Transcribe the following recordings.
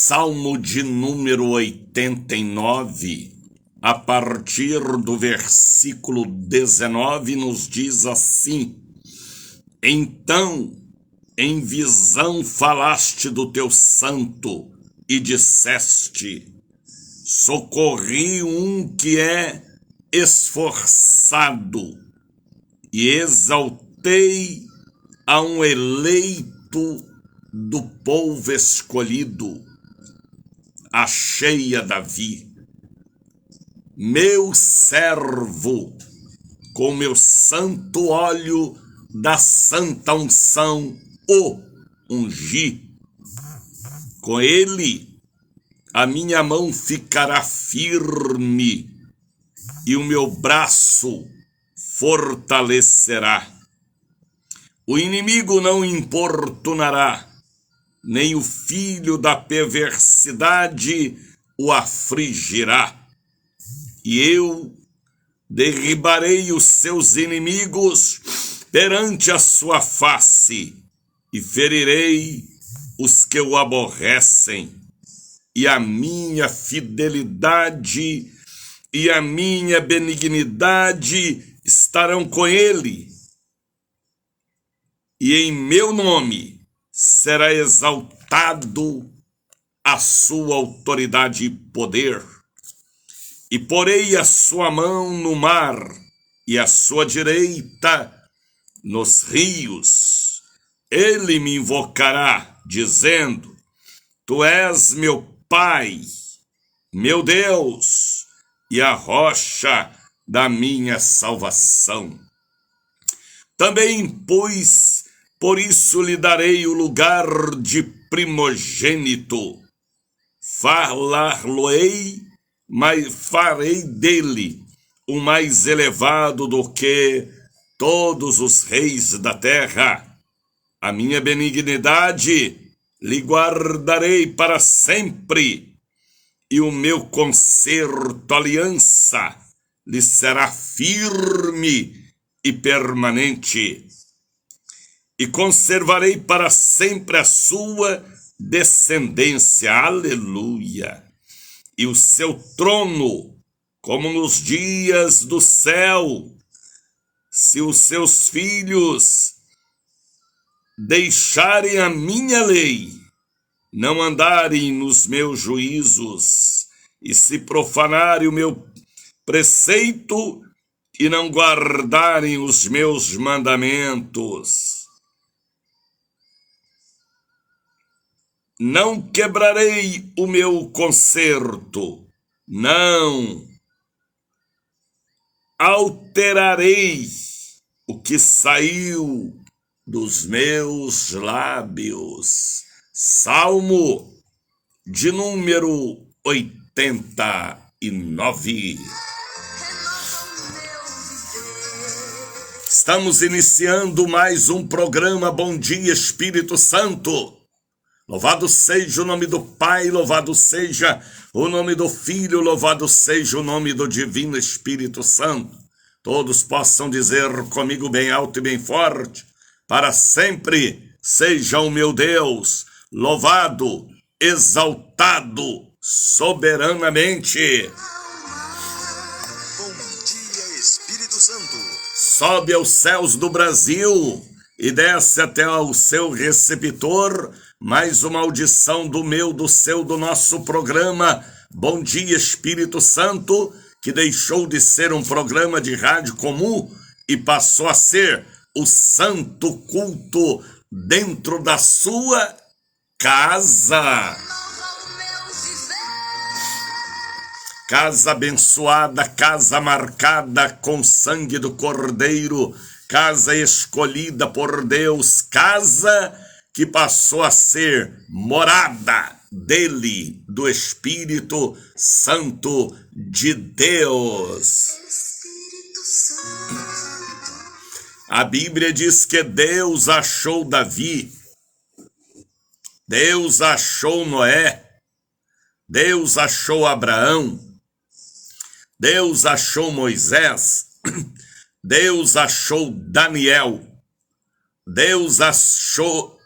Salmo de número 89, a partir do versículo 19, nos diz assim: Então, em visão falaste do teu santo e disseste: socorri um que é esforçado, e exaltei a um eleito do povo escolhido. Achei a Davi, meu servo, com meu santo óleo da santa unção o ungi. Com ele a minha mão ficará firme e o meu braço fortalecerá. O inimigo não importunará, nem o filho da perversidade o afligirá. E eu derribarei os seus inimigos perante a sua face, e ferirei os que o aborrecem. E a minha fidelidade e a minha benignidade estarão com ele, e em meu nome será exaltado a sua autoridade e poder. E porei a sua mão no mar e a sua direita nos rios. Ele me invocará, dizendo: Tu és meu Pai, meu Deus, e a rocha da minha salvação. Também, pois, por isso lhe darei o lugar de primogênito. Falar-lo-ei, mas farei dele o mais elevado do que todos os reis da terra. A minha benignidade lhe guardarei para sempre, e o meu concerto, aliança, lhe será firme e permanente. E conservarei para sempre a sua descendência, aleluia, e o seu trono, como nos dias do céu, se os seus filhos deixarem a minha lei, não andarem nos meus juízos, e se profanarem o meu preceito, e não guardarem os meus mandamentos. Não quebrarei o meu concerto, não alterarei o que saiu dos meus lábios. Salmo de número 89. Estamos iniciando mais um programa Bom Dia Espírito Santo. Louvado seja o nome do Pai, louvado seja o nome do Filho, louvado seja o nome do Divino Espírito Santo. Todos possam dizer comigo bem alto e bem forte: para sempre seja o meu Deus louvado, exaltado soberanamente. Bom dia, Espírito Santo. Sobe aos céus do Brasil e desce até ao seu receptor mais uma audição do meu, do seu, do nosso programa Bom Dia Espírito Santo, que deixou de ser um programa de rádio comum e passou a ser o santo culto dentro da sua casa. Casa abençoada, casa marcada com sangue do Cordeiro, casa escolhida por Deus, casa que passou a ser morada dele, do Espírito Santo de Deus. A Bíblia diz que Deus achou Davi, Deus achou Noé, Deus achou Abraão, Deus achou Moisés, Deus achou Daniel, Deus achou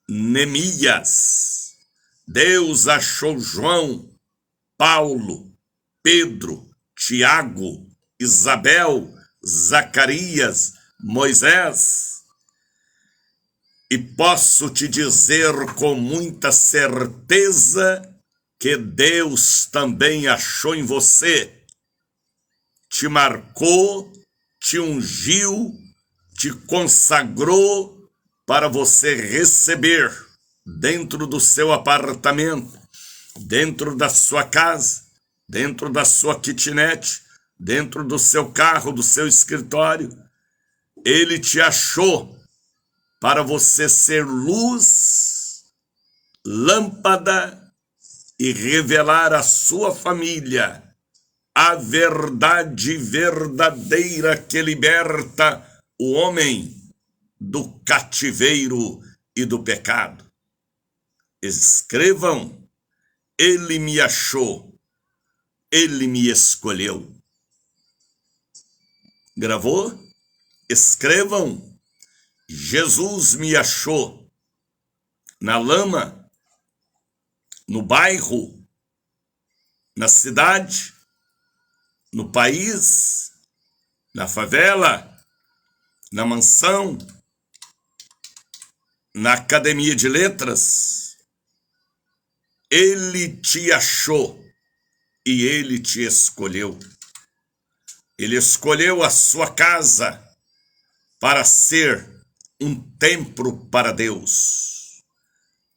Neemias, Deus achou João, Paulo, Pedro, Tiago, Isabel, Zacarias, Moisés. E posso te dizer com muita certeza que Deus também achou em você, te marcou, te ungiu, te consagrou para você receber dentro do seu apartamento, dentro da sua casa, dentro da sua kitnet, dentro do seu carro, do seu escritório. Ele te achou para você ser luz, lâmpada e revelar à sua família a verdade verdadeira que liberta o homem do cativeiro e do pecado. Escrevam: ele me achou, ele me escolheu. Gravou? Escrevam: Jesus me achou na lama, no bairro, na cidade, no país, na favela, na mansão, na academia de letras. Ele te achou e ele te escolheu. Ele escolheu a sua casa para ser um templo para Deus.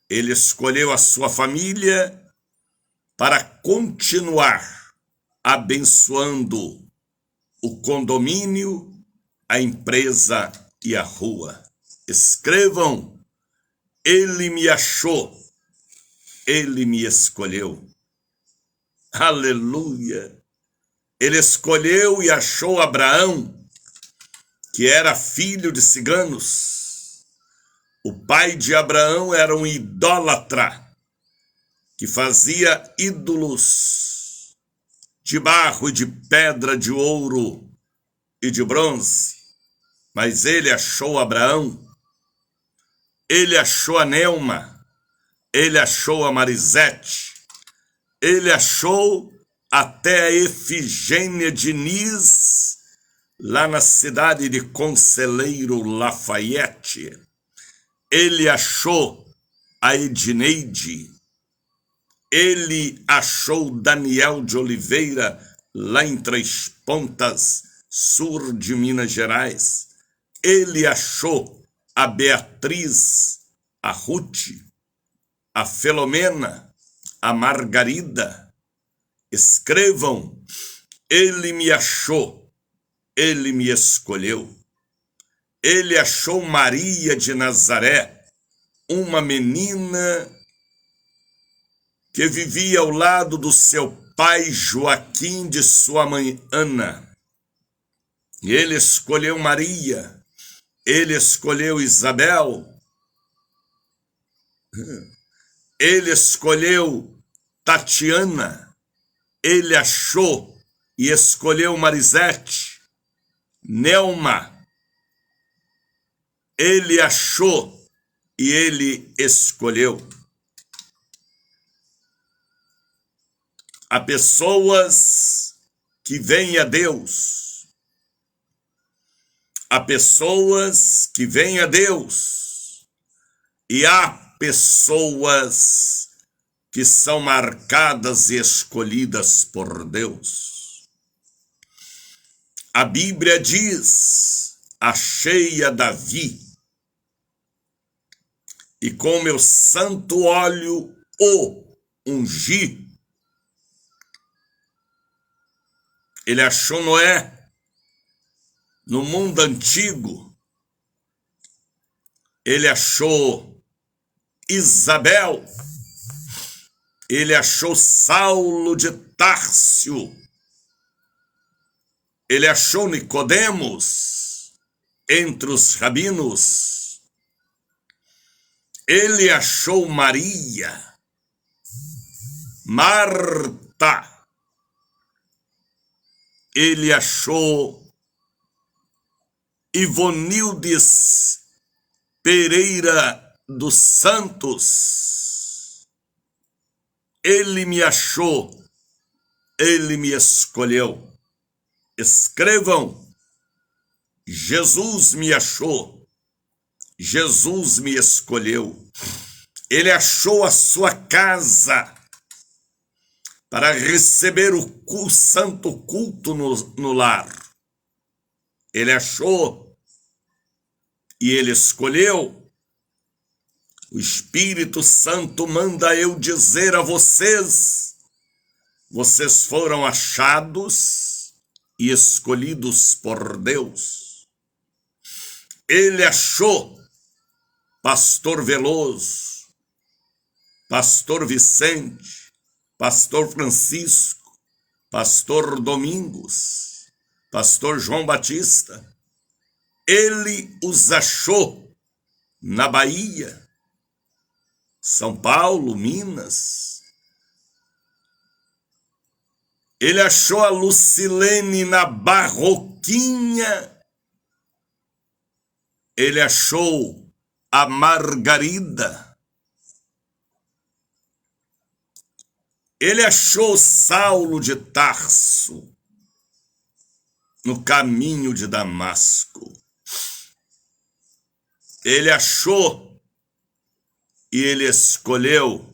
Ele escolheu a sua família para continuar abençoando o condomínio, a empresa e a rua. Escrevam: ele me achou, ele me escolheu. Aleluia! Ele escolheu e achou Abraão, que era filho de ciganos. O pai de Abraão era um idólatra, que fazia ídolos de barro e de pedra, de ouro e de bronze. Mas ele achou Abraão, ele achou a Neuma, ele achou a Marisete, ele achou até a Efigênia Diniz, lá na cidade de Conselheiro Lafayette. Ele achou a Edneide, ele achou Daniel de Oliveira, lá em Três Pontas, sul de Minas Gerais. Ele achou a Beatriz, a Ruth, a Filomena, a Margarida. Escrevam: ele me achou, ele me escolheu. Ele achou Maria de Nazaré, uma menina que vivia ao lado do seu pai Joaquim, de sua mãe Ana. Ele escolheu Maria, ele escolheu Isabel, ele escolheu Tatiana, ele achou e escolheu Marisete, Neuma, ele achou e ele escolheu. Há pessoas que vêm a Deus, há pessoas que vêm a Deus, e há pessoas que são marcadas e escolhidas por Deus. A Bíblia diz: achei a Davi, e com meu santo óleo o ungi. Ele achou Noé no mundo antigo. Ele achou Isabel. Ele achou Saulo de Társio. Ele achou Nicodemos entre os rabinos. Ele achou Maria, Marta. Ele achou Ivonildes Pereira dos Santos. Ele me achou, ele me escolheu. Escrevam: Jesus me achou, Jesus me escolheu. Ele achou a sua casa para receber o santo culto no lar. Ele achou e ele escolheu. O Espírito Santo manda eu dizer a vocês: vocês foram achados e escolhidos por Deus. Ele achou Pastor Veloso, Pastor Vicente, Pastor Francisco, Pastor Domingos, Pastor João Batista. Ele os achou na Bahia, São Paulo, Minas. Ele achou a Lucilene na Barroquinha. Ele achou a Margarida. Ele achou Saulo de Tarso no caminho de Damasco. Ele achou e ele escolheu.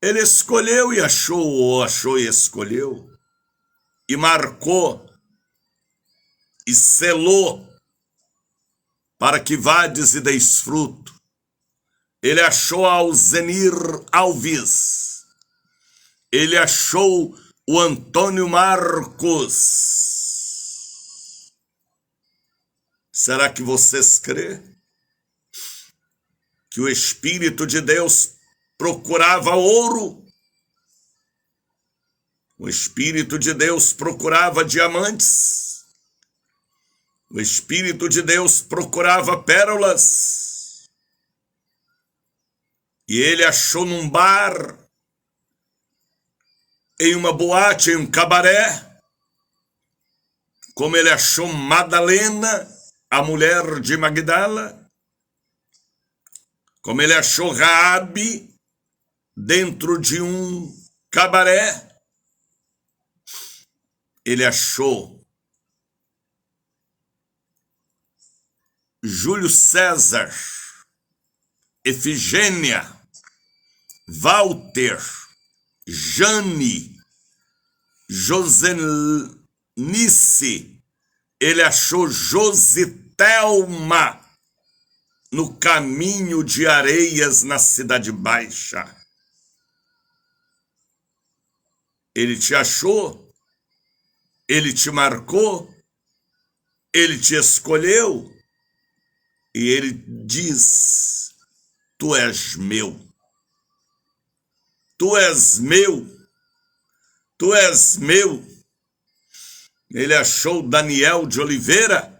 Ele escolheu e achou, ou achou e escolheu, e marcou, e selou, para que vades e deis fruto. Ele achou Alzenir Alves. Ele achou o Antônio Marcos. Será que vocês crêem que o Espírito de Deus procurava ouro? O Espírito de Deus procurava diamantes? O Espírito de Deus procurava pérolas? E ele achou num bar, em uma boate, em um cabaré, como ele achou Madalena, a mulher de Magdala, como ele achou Raabe dentro de um cabaré. Ele achou Júlio César, Efigênia, Walter, Jane, Josenice. Ele achou Jositelma no caminho de Areias, na Cidade Baixa. Ele te achou, ele te marcou, ele te escolheu, e ele diz: tu és meu, tu és meu, tu és meu. Ele achou Daniel de Oliveira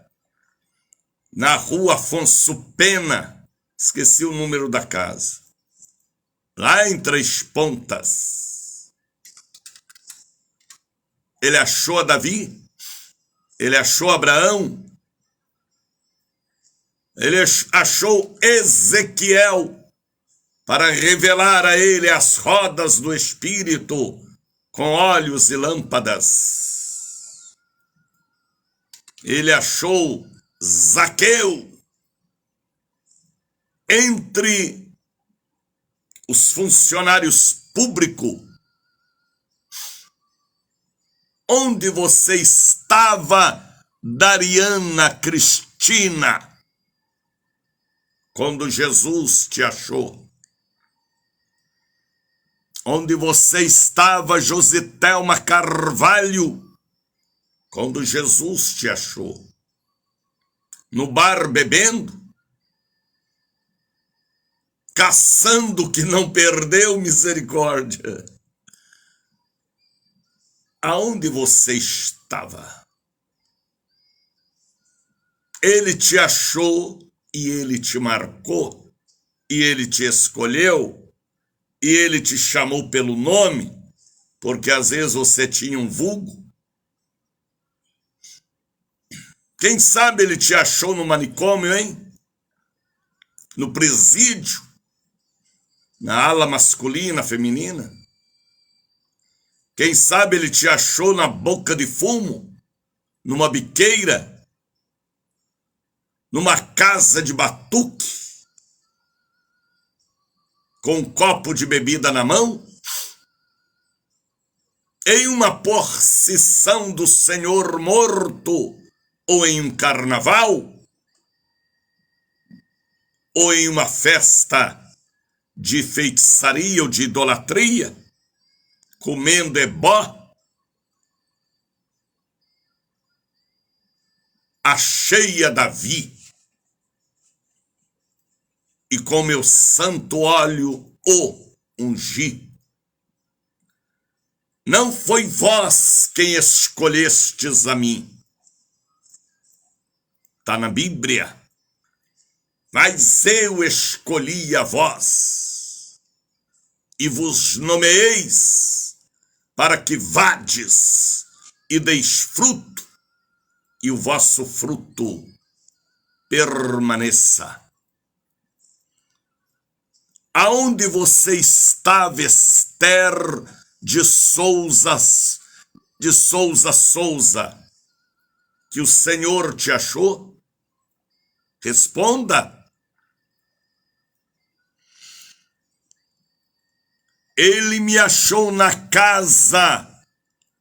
na rua Afonso Pena, esqueci o número da casa, lá em Três Pontas. Ele achou a Davi, ele achou Abraão, ele achou Ezequiel, para revelar a ele as rodas do Espírito com óleos e lâmpadas. Ele achou Zaqueu entre os funcionários públicos. Onde você estava, Dariana Cristina, quando Jesus te achou? Onde você estava, Jositelma Carvalho, quando Jesus te achou? No bar bebendo? Caçando que não perdeu, misericórdia? Aonde você estava? Ele te achou e ele te marcou, e ele te escolheu, e ele te chamou pelo nome, porque às vezes você tinha um vulgo. Quem sabe ele te achou no manicômio, hein? No presídio, na ala masculina, feminina. Quem sabe ele te achou na boca de fumo, numa biqueira, numa casa de batuque, com um copo de bebida na mão, em uma procissão do Senhor morto, ou em um carnaval, ou em uma festa de feitiçaria ou de idolatria, comendo ebó. Achei a Davi, e com meu santo óleo o ungi. Não foi vós quem escolhestes a mim. Está na Bíblia. Mas eu escolhi a vós, e vos nomeeis para que vades e deis fruto, e o vosso fruto permaneça. Aonde você estava, Esther de Souza, que o Senhor te achou? Responda. Ele me achou na casa,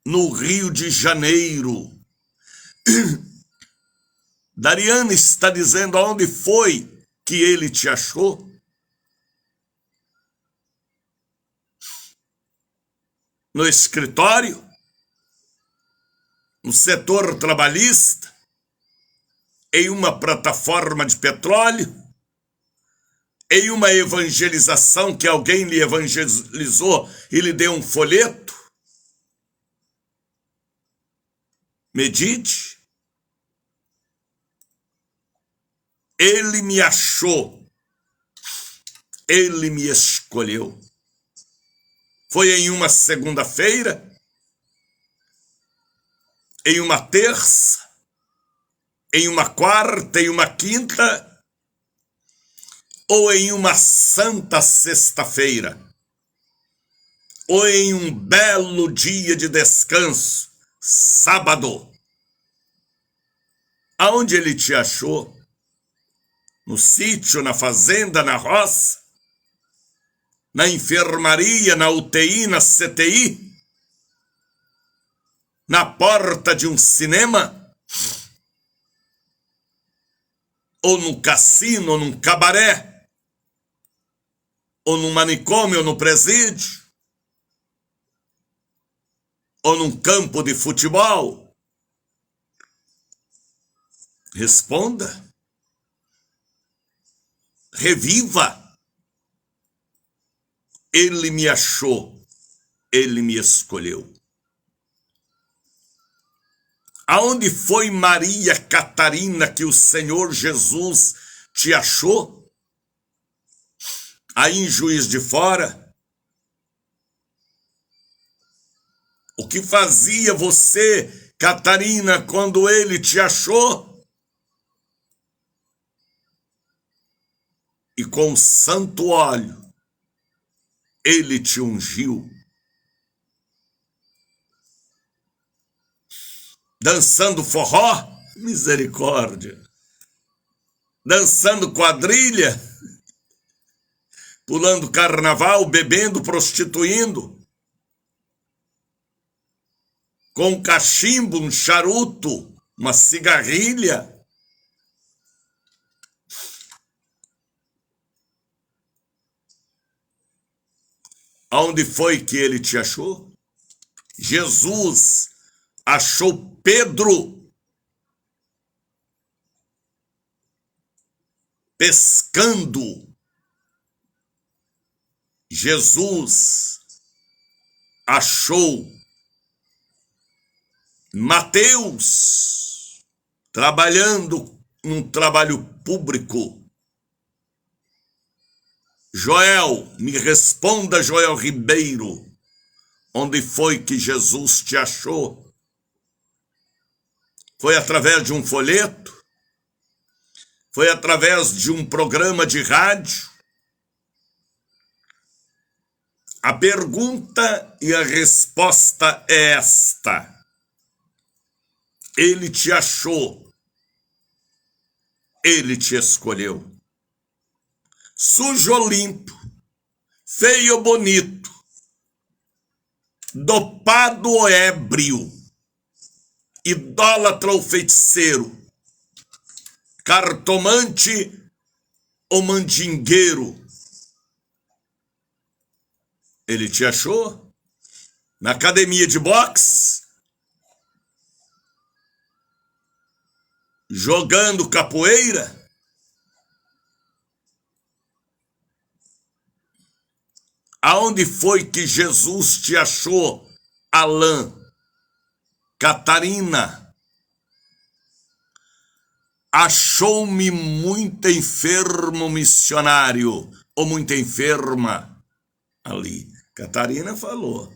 no Rio de Janeiro. Dariana está dizendo aonde foi que ele te achou? No escritório? No setor trabalhista? Em uma plataforma de petróleo? Em uma evangelização que alguém lhe evangelizou e lhe deu um folheto? Medite. Ele me achou. Ele me escolheu. Foi em uma segunda-feira? Em uma terça? Em uma quarta? Em uma quinta? Ou em uma santa sexta-feira? Ou em um belo dia de descanso, sábado? Aonde ele te achou? No sítio, na fazenda, na roça? Na enfermaria, na UTI, na CTI? Na porta de um cinema? Ou no cassino, ou num cabaré? Ou num manicômio, ou no presídio? Ou num campo de futebol? Responda. Reviva. Ele me achou. Ele me escolheu. Aonde foi Maria Catarina que o Senhor Jesus te achou? Aí em Juiz de Fora? O que fazia você, Catarina, quando ele te achou? E com santo óleo, ele te ungiu. Dançando forró? Misericórdia. Dançando quadrilha? Pulando carnaval, bebendo, prostituindo? Com um cachimbo, um charuto, uma cigarrilha? Aonde foi que ele te achou? Jesus achou Pedro pescando. Jesus achou Mateus trabalhando num trabalho público. Joel, me responda, Joel Ribeiro, onde foi que Jesus te achou? Foi através de um folheto? Foi através de um programa de rádio? A pergunta e a resposta é esta: Ele te achou, Ele te escolheu. Sujo ou limpo, feio ou bonito, dopado ou ébrio, idólatra ou feiticeiro, cartomante ou mandingueiro, Ele te achou na academia de boxe, jogando capoeira, aonde foi que Jesus te achou, Alain, Catarina? Achou-me muito enfermo missionário, ou muito enferma ali. Catarina falou,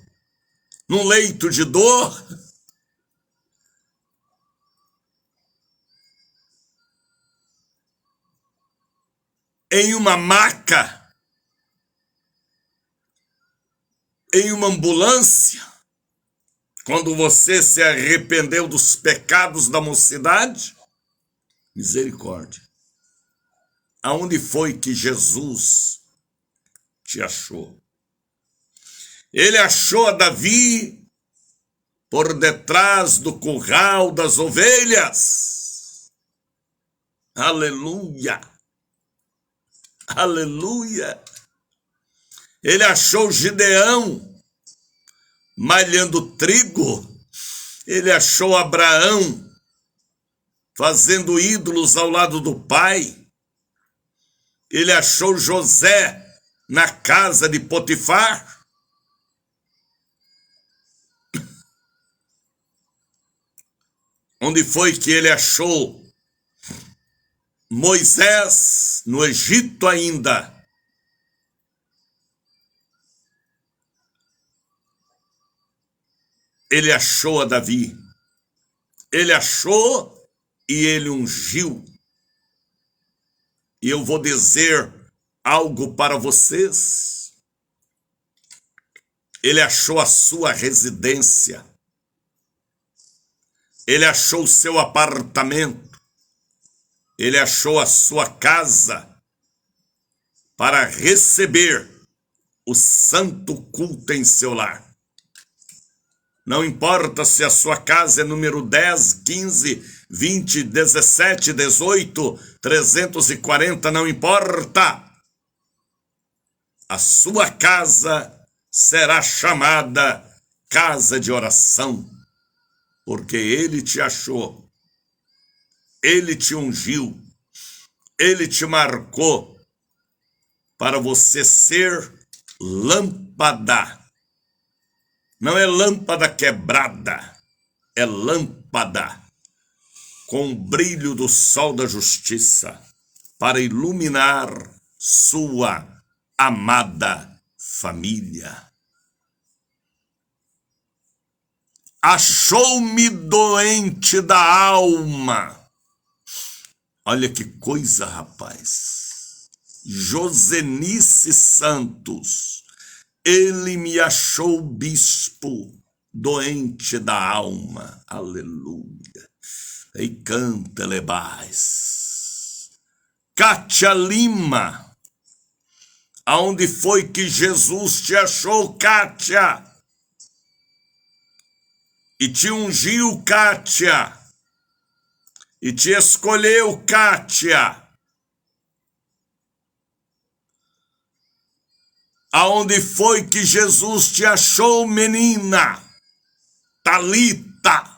num leito de dor, em uma maca, em uma ambulância, quando você se arrependeu dos pecados da mocidade. Misericórdia. Aonde foi que Jesus te achou? Ele achou a Davi por detrás do curral das ovelhas. Aleluia! Aleluia! Ele achou Gideão malhando trigo. Ele achou Abraão fazendo ídolos ao lado do pai. Ele achou José na casa de Potifar. Onde foi que ele achou Moisés? No Egito ainda. Ele achou a Davi. Ele achou e ele ungiu. E eu vou dizer algo para vocês. Ele achou a sua residência. Ele achou o seu apartamento. Ele achou a sua casa para receber o santo culto em seu lar. Não importa se a sua casa é número 10, 15, 20, 17, 18, 340, não importa. A sua casa será chamada casa de oração, porque Ele te achou, Ele te ungiu, Ele te marcou para você ser lâmpada. Não é lâmpada quebrada, é lâmpada com o brilho do sol da justiça para iluminar sua amada família. Achou-me doente da alma. Olha que coisa, rapaz. Josenice Santos. Ele me achou bispo doente da alma. Aleluia. E canta lebais. Cátia Lima. Aonde foi que Jesus te achou, Cátia? E te ungiu, Cátia. E te escolheu, Cátia. Aonde foi que Jesus te achou, menina? Talita.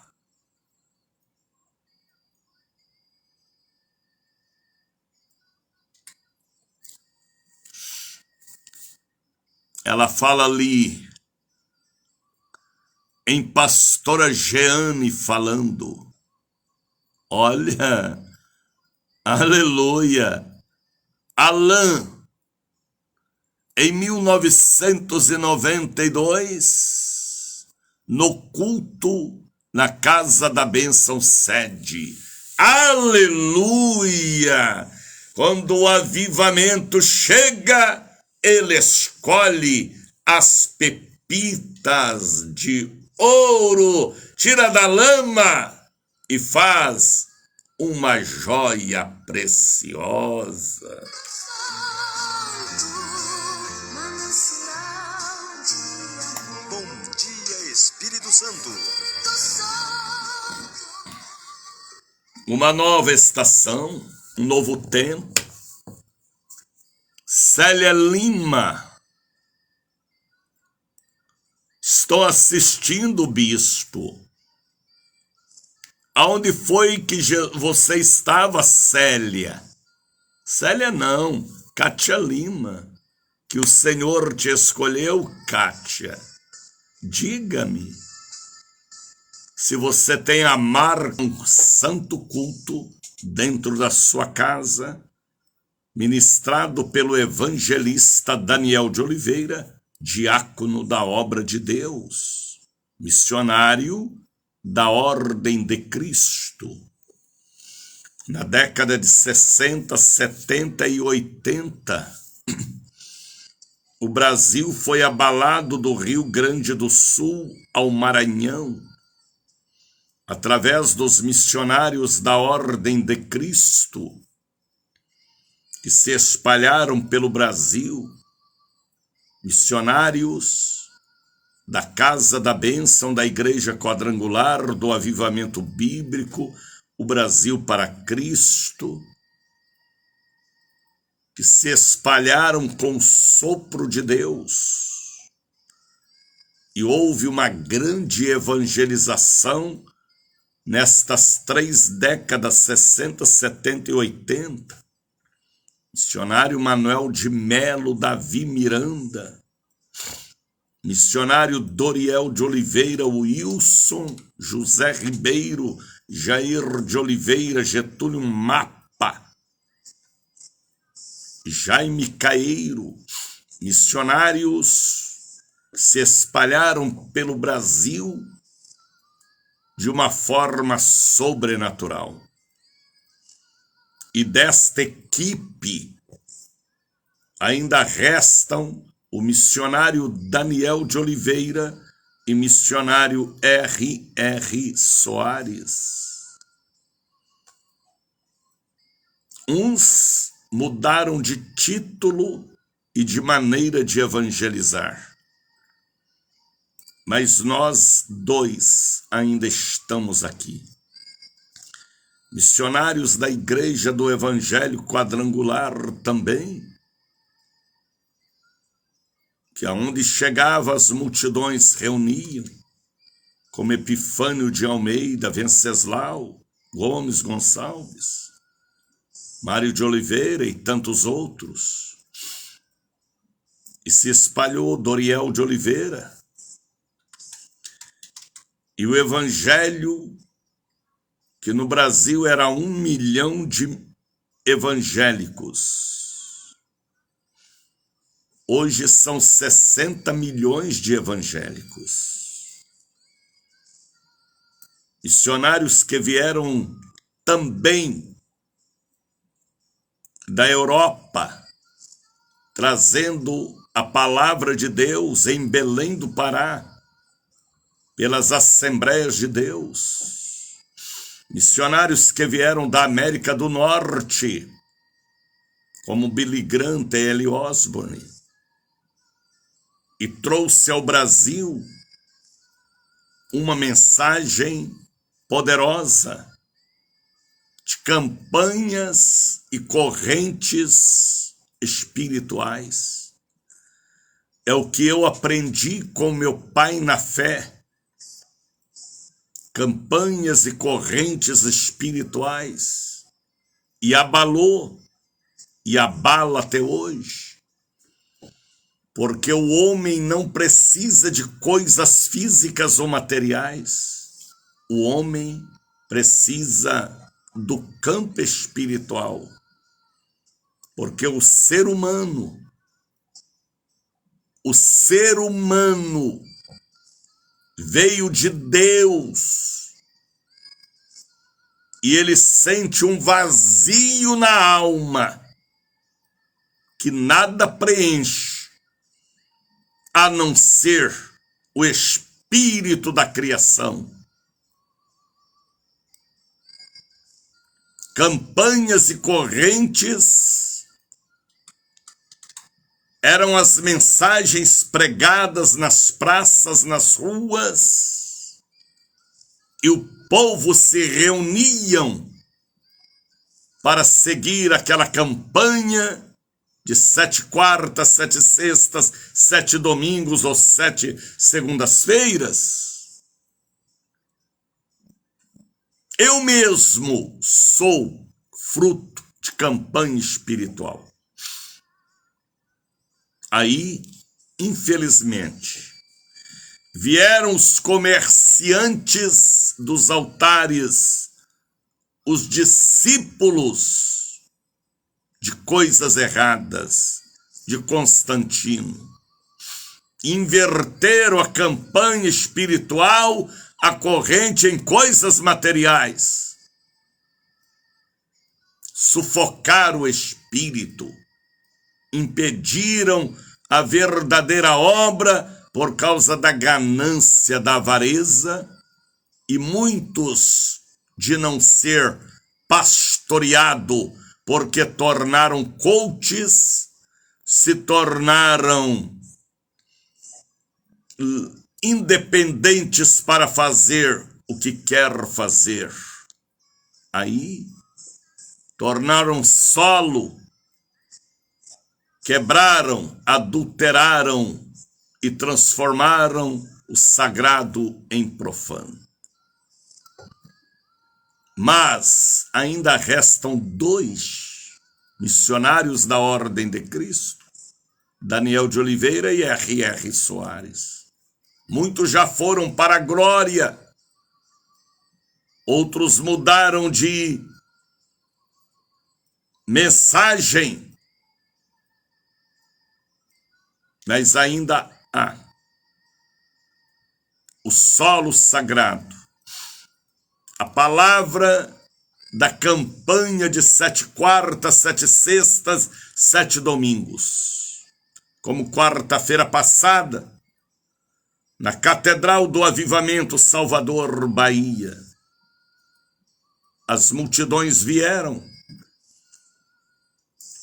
Ela fala ali em Pastora Jeane falando. Olha, aleluia. Alain, em 1992, no culto na Casa da Bênção Sede. Aleluia! Quando o avivamento chega, ele escolhe as pepitas de ouro, tira da lama e faz uma joia preciosa. Bom dia, Espírito Santo. Uma nova estação, um novo tempo. Célia Lima. Estou assistindo, bispo. Aonde foi que você estava, Célia? Célia não, Kátia Lima. Que o Senhor te escolheu, Kátia. Diga-me se você tem a marca um santo culto dentro da sua casa, ministrado pelo evangelista Daniel de Oliveira, diácono da obra de Deus, missionário da Ordem de Cristo. Na década de 60, 70 e 80, o Brasil foi abalado do Rio Grande do Sul ao Maranhão, através dos missionários da Ordem de Cristo, que se espalharam pelo Brasil, missionários da Casa da Bênção da Igreja Quadrangular, do Avivamento Bíblico, o Brasil para Cristo, que se espalharam com o sopro de Deus. E houve uma grande evangelização nestas 3 décadas, 60, 70 e 80. Missionário Manuel de Melo, Davi Miranda, missionário Doriel de Oliveira, Wilson, José Ribeiro, Jair de Oliveira, Getúlio Mapa, Jaime Caeiro, missionários que se espalharam pelo Brasil de uma forma sobrenatural. E desta equipe ainda restam o missionário Daniel de Oliveira e missionário R.R. Soares. Uns mudaram de título e de maneira de evangelizar, mas nós 2 ainda estamos aqui. Missionários da Igreja do Evangelho Quadrangular também, que aonde chegava as multidões reuniam, como Epifânio de Almeida, Venceslau, Gomes Gonçalves, Mário de Oliveira e tantos outros. E se espalhou Doriel de Oliveira. E o Evangelho, que no Brasil era 1 milhão de evangélicos, hoje são 60 milhões de evangélicos. Missionários que vieram também da Europa, trazendo a palavra de Deus em Belém do Pará, pelas Assembleias de Deus. Missionários que vieram da América do Norte, como Billy Graham, T.L. Osborne, e trouxe ao Brasil uma mensagem poderosa de campanhas e correntes espirituais. É o que eu aprendi com meu pai na fé. Campanhas e correntes espirituais, e abalou, e abala até hoje, porque o homem não precisa de coisas físicas ou materiais, o homem precisa do campo espiritual, porque o ser humano veio de Deus e ele sente um vazio na alma que nada preenche a não ser o espírito da criação. Campanhas e correntes eram as mensagens pregadas nas praças, nas ruas, e o povo se reuniam para seguir aquela campanha de 7 quartas, 7 sextas, 7 domingos ou 7 segundas-feiras. Eu mesmo sou fruto de campanha espiritual. Aí, infelizmente, vieram os comerciantes dos altares, os discípulos de coisas erradas de Constantino. Inverteram a campanha espiritual, a corrente em coisas materiais. Sufocaram o espírito. Impediram a verdadeira obra por causa da ganância, da avareza, e muitos, de não ser pastoreado, porque tornaram coaches, se tornaram independentes para fazer o que quer fazer. Aí, tornaram solo, quebraram, adulteraram e transformaram o sagrado em profano. Mas ainda restam 2 missionários da Ordem de Cristo, Daniel de Oliveira e R.R. Soares. Muitos já foram para a glória, outros mudaram de mensagem, mas ainda há o solo sagrado, a palavra da campanha de 7 quartas, 7 sextas, 7 domingos. Como quarta-feira passada, na Catedral do Avivamento, Salvador, Bahia, as multidões vieram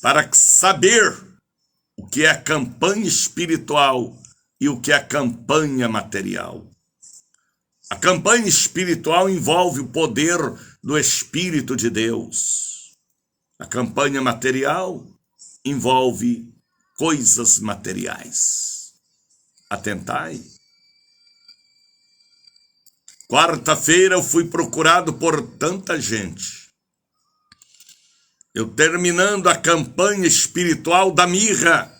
para saber o que é a campanha espiritual e o que é a campanha material. A campanha espiritual envolve o poder do Espírito de Deus. A campanha material envolve coisas materiais. Atentai. Quarta-feira eu fui procurado por tanta gente. Eu terminando a campanha espiritual da mirra.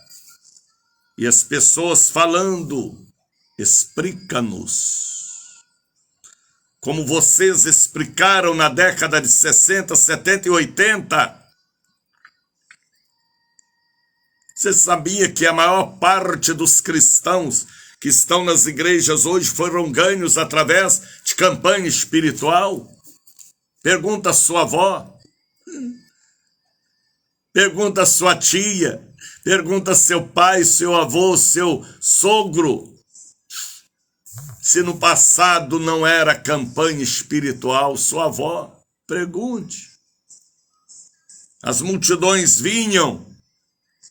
E as pessoas falando, explica-nos. Como vocês explicaram na década de 60, 70 e 80. Você sabia que a maior parte dos cristãos que estão nas igrejas hoje foram ganhos através de campanha espiritual? Pergunta a sua avó. Pergunta a sua tia. Pergunta a seu pai, seu avô, seu sogro. Se no passado não era campanha espiritual, sua avó, pergunte. As multidões vinham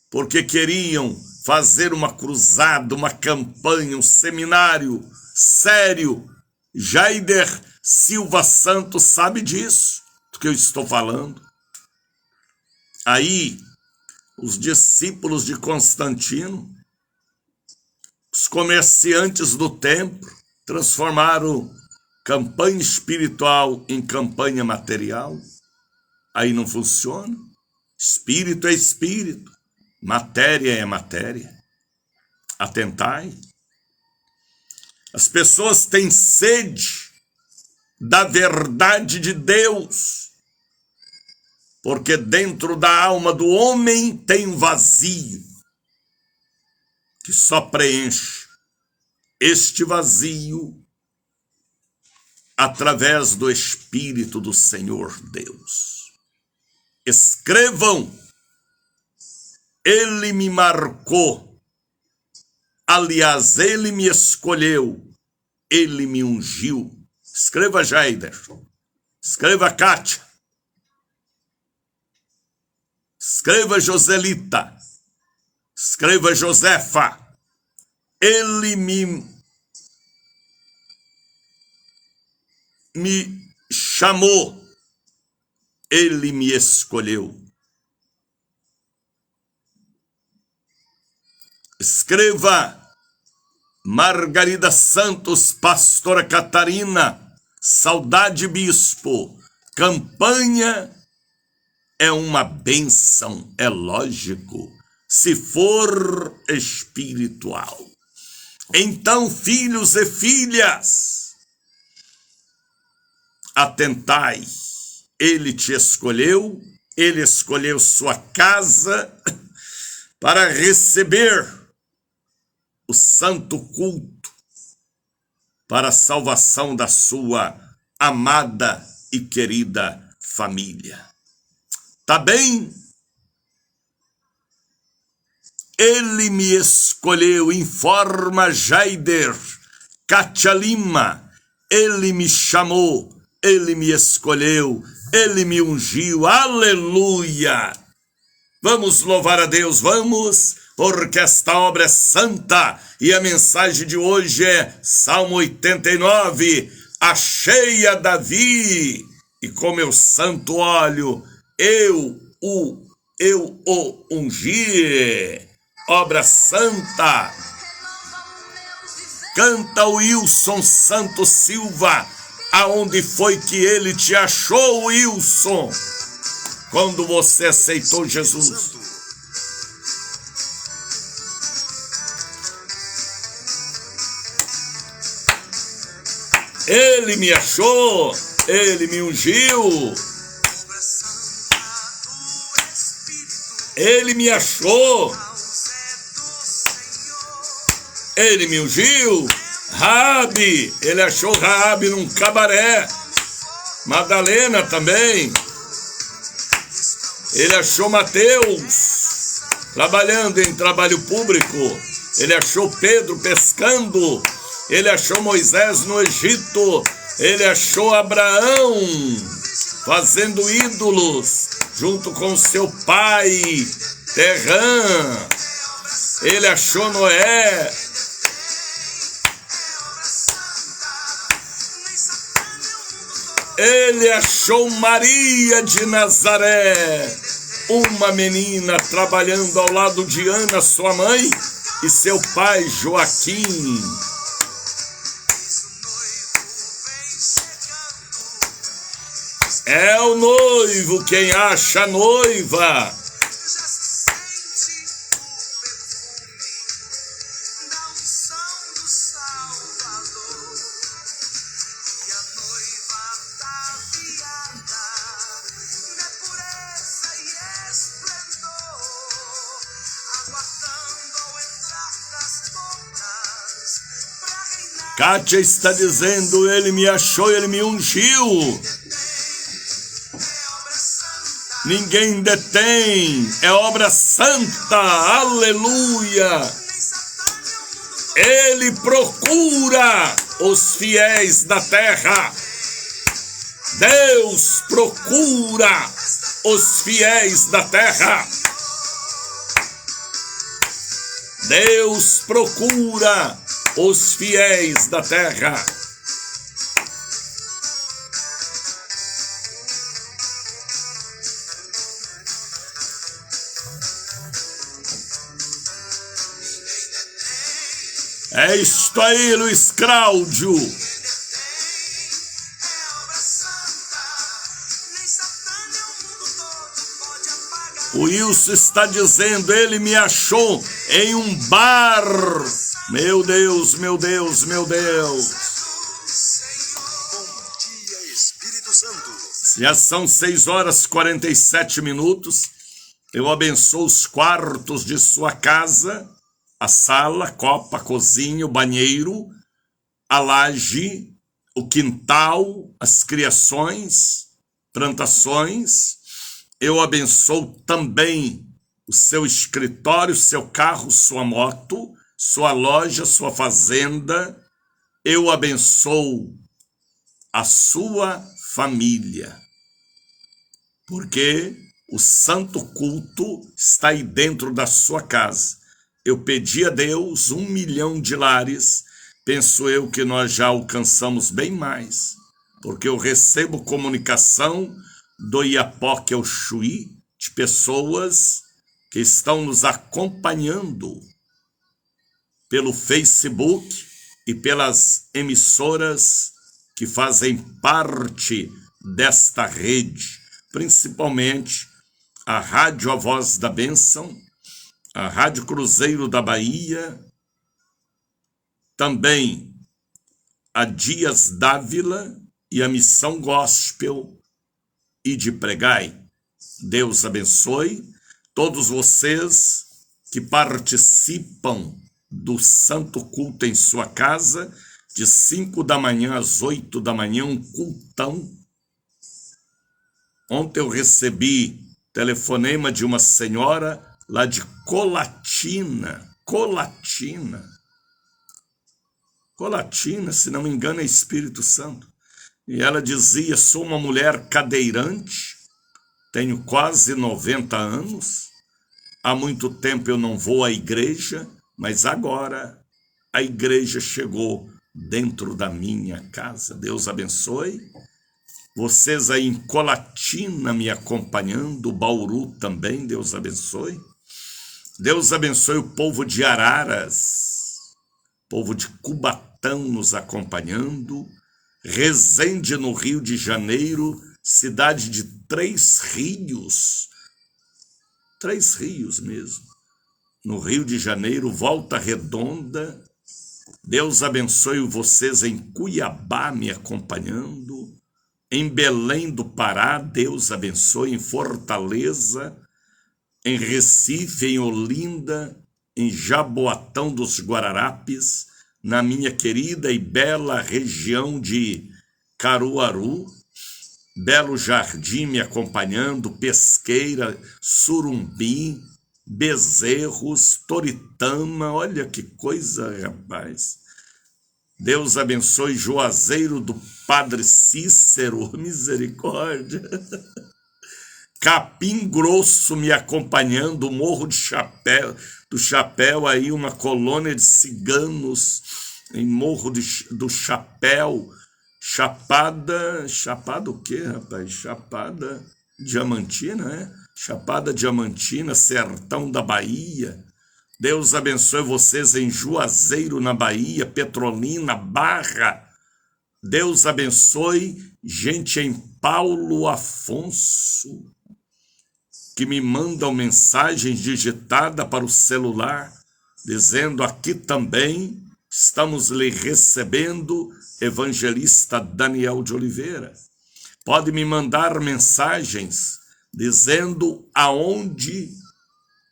porque queriam fazer uma cruzada, uma campanha, um seminário sério. Jaider Silva Santos sabe disso, do que eu estou falando. Aí, os discípulos de Constantino, os comerciantes do templo, transformaram campanha espiritual em campanha material. Aí não funciona. Espírito é espírito, matéria é matéria. Atentai. As pessoas têm sede da verdade de Deus, porque dentro da alma do homem tem um vazio que só preenche este vazio através do Espírito do Senhor Deus. Escrevam, ele me marcou Aliás, ele me escolheu, ele me ungiu. Escreva, Jaider. Escreva, Kátia. Escreva, Joselita. Escreva, Josefa. Ele me chamou. Ele me escolheu. Escreva, Margarida Santos, pastora Catarina, saudade bispo, campanha é uma bênção, é lógico, se for espiritual. Então, filhos e filhas, atentai, ele te escolheu, ele escolheu sua casa para receber o santo culto para a salvação da sua amada e querida família. Tá bem? Ele me escolheu, informa Jaider, Kátia Lima. Ele me chamou, ele me escolheu, ele me ungiu. Aleluia! Vamos louvar a Deus, vamos, porque esta obra é santa e a mensagem de hoje é Salmo 89. Achei a Davi e com meu santo óleo eu o ungi. Obra santa. Canta o Wilson Santos Silva. Aonde foi que ele te achou, Wilson? Quando você aceitou Jesus. Ele me achou, ele me ungiu. Ele me achou. Ele me ungiu. Raabe, ele achou Raabe num cabaré. Madalena também. Ele achou Mateus trabalhando em trabalho público. Ele achou Pedro pescando. Ele achou Moisés no Egito. Ele achou Abraão fazendo ídolos junto com seu pai Terã. Ele achou Noé. Ele achou Maria de Nazaré, uma menina trabalhando ao lado de Ana, sua mãe, e seu pai Joaquim. É o noivo quem acha a noiva. Kátia está dizendo, ele me achou, ele me ungiu. Ninguém detém, é obra santa, aleluia. Ele procura os fiéis da terra. Deus procura os fiéis da terra. Deus procura os fiéis da terra. É isto aí, Luiz Cláudio. O Wilson está dizendo, ele me achou em um bar. Meu Deus, meu Deus, meu Deus. Bom dia, Espírito Santo. Já são 6h47. Eu abençoo os quartos de sua casa, a sala, copa, cozinha, o banheiro, a laje, o quintal, as criações, plantações. Eu abençoo também o seu escritório, seu carro, sua moto, sua loja, sua fazenda. Eu abençoo a sua família, porque o santo culto está aí dentro da sua casa. Eu pedi a Deus 1 milhão de lares, penso eu que nós já alcançamos bem mais, porque eu recebo comunicação do Iapoque ao Chuí, de pessoas que estão nos acompanhando pelo Facebook e pelas emissoras que fazem parte desta rede, principalmente a Rádio A Voz da Bênção, a Rádio Cruzeiro da Bahia, também a Dias Dávila e a Missão Gospel e de Pregai. Deus abençoe todos vocês que participam do santo culto em sua casa, de 5 da manhã às 8 da manhã, um cultão. Ontem eu recebi telefonema de uma senhora lá de Colatina, se não me engano é Espírito Santo. E ela dizia, sou uma mulher cadeirante, tenho quase 90 anos, há muito tempo eu não vou à igreja, mas agora a igreja chegou dentro da minha casa. Deus abençoe. Vocês aí em Colatina me acompanhando, Bauru também, Deus abençoe. Deus abençoe o povo de Araras, povo de Cubatão nos acompanhando, Resende no Rio de Janeiro, cidade de 3 rios mesmo, no Rio de Janeiro, Volta Redonda. Deus abençoe vocês em Cuiabá me acompanhando, em Belém do Pará, Deus abençoe, em Fortaleza, em Recife, em Olinda, em Jaboatão dos Guararapes, na minha querida e bela região de Caruaru, Belo Jardim me acompanhando, Pesqueira, Surumbi, Bezerros, Toritama, olha que coisa, rapaz. Deus abençoe Juazeiro do Padre Cícero, misericórdia. Capim Grosso me acompanhando, Morro do Chapéu, aí uma colônia de ciganos em Morro do Chapéu, Chapada o quê, rapaz? Chapada Diamantina, né? Chapada Diamantina, sertão da Bahia. Deus abençoe vocês em Juazeiro, na Bahia, Petrolina, Barra. Deus abençoe gente em Paulo Afonso, que me mandam mensagens digitadas para o celular, dizendo aqui também estamos lhe recebendo, evangelista Daniel de Oliveira. Pode me mandar mensagens dizendo aonde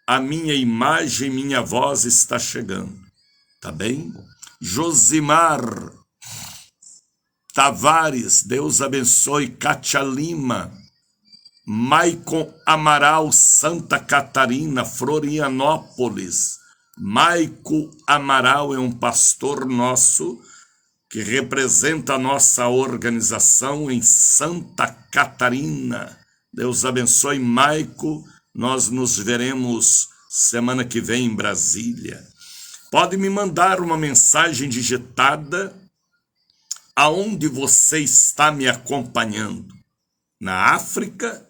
a minha imagem, minha voz está chegando. Tá bem? Josimar Tavares, Deus abençoe. Cátia Lima, Maicon Amaral, Santa Catarina, Florianópolis. Maico Amaral é um pastor nosso que representa a nossa organização em Santa Catarina. Deus abençoe, Maico. Nós nos veremos semana que vem em Brasília. Pode me mandar uma mensagem digitada aonde você está me acompanhando. Na África,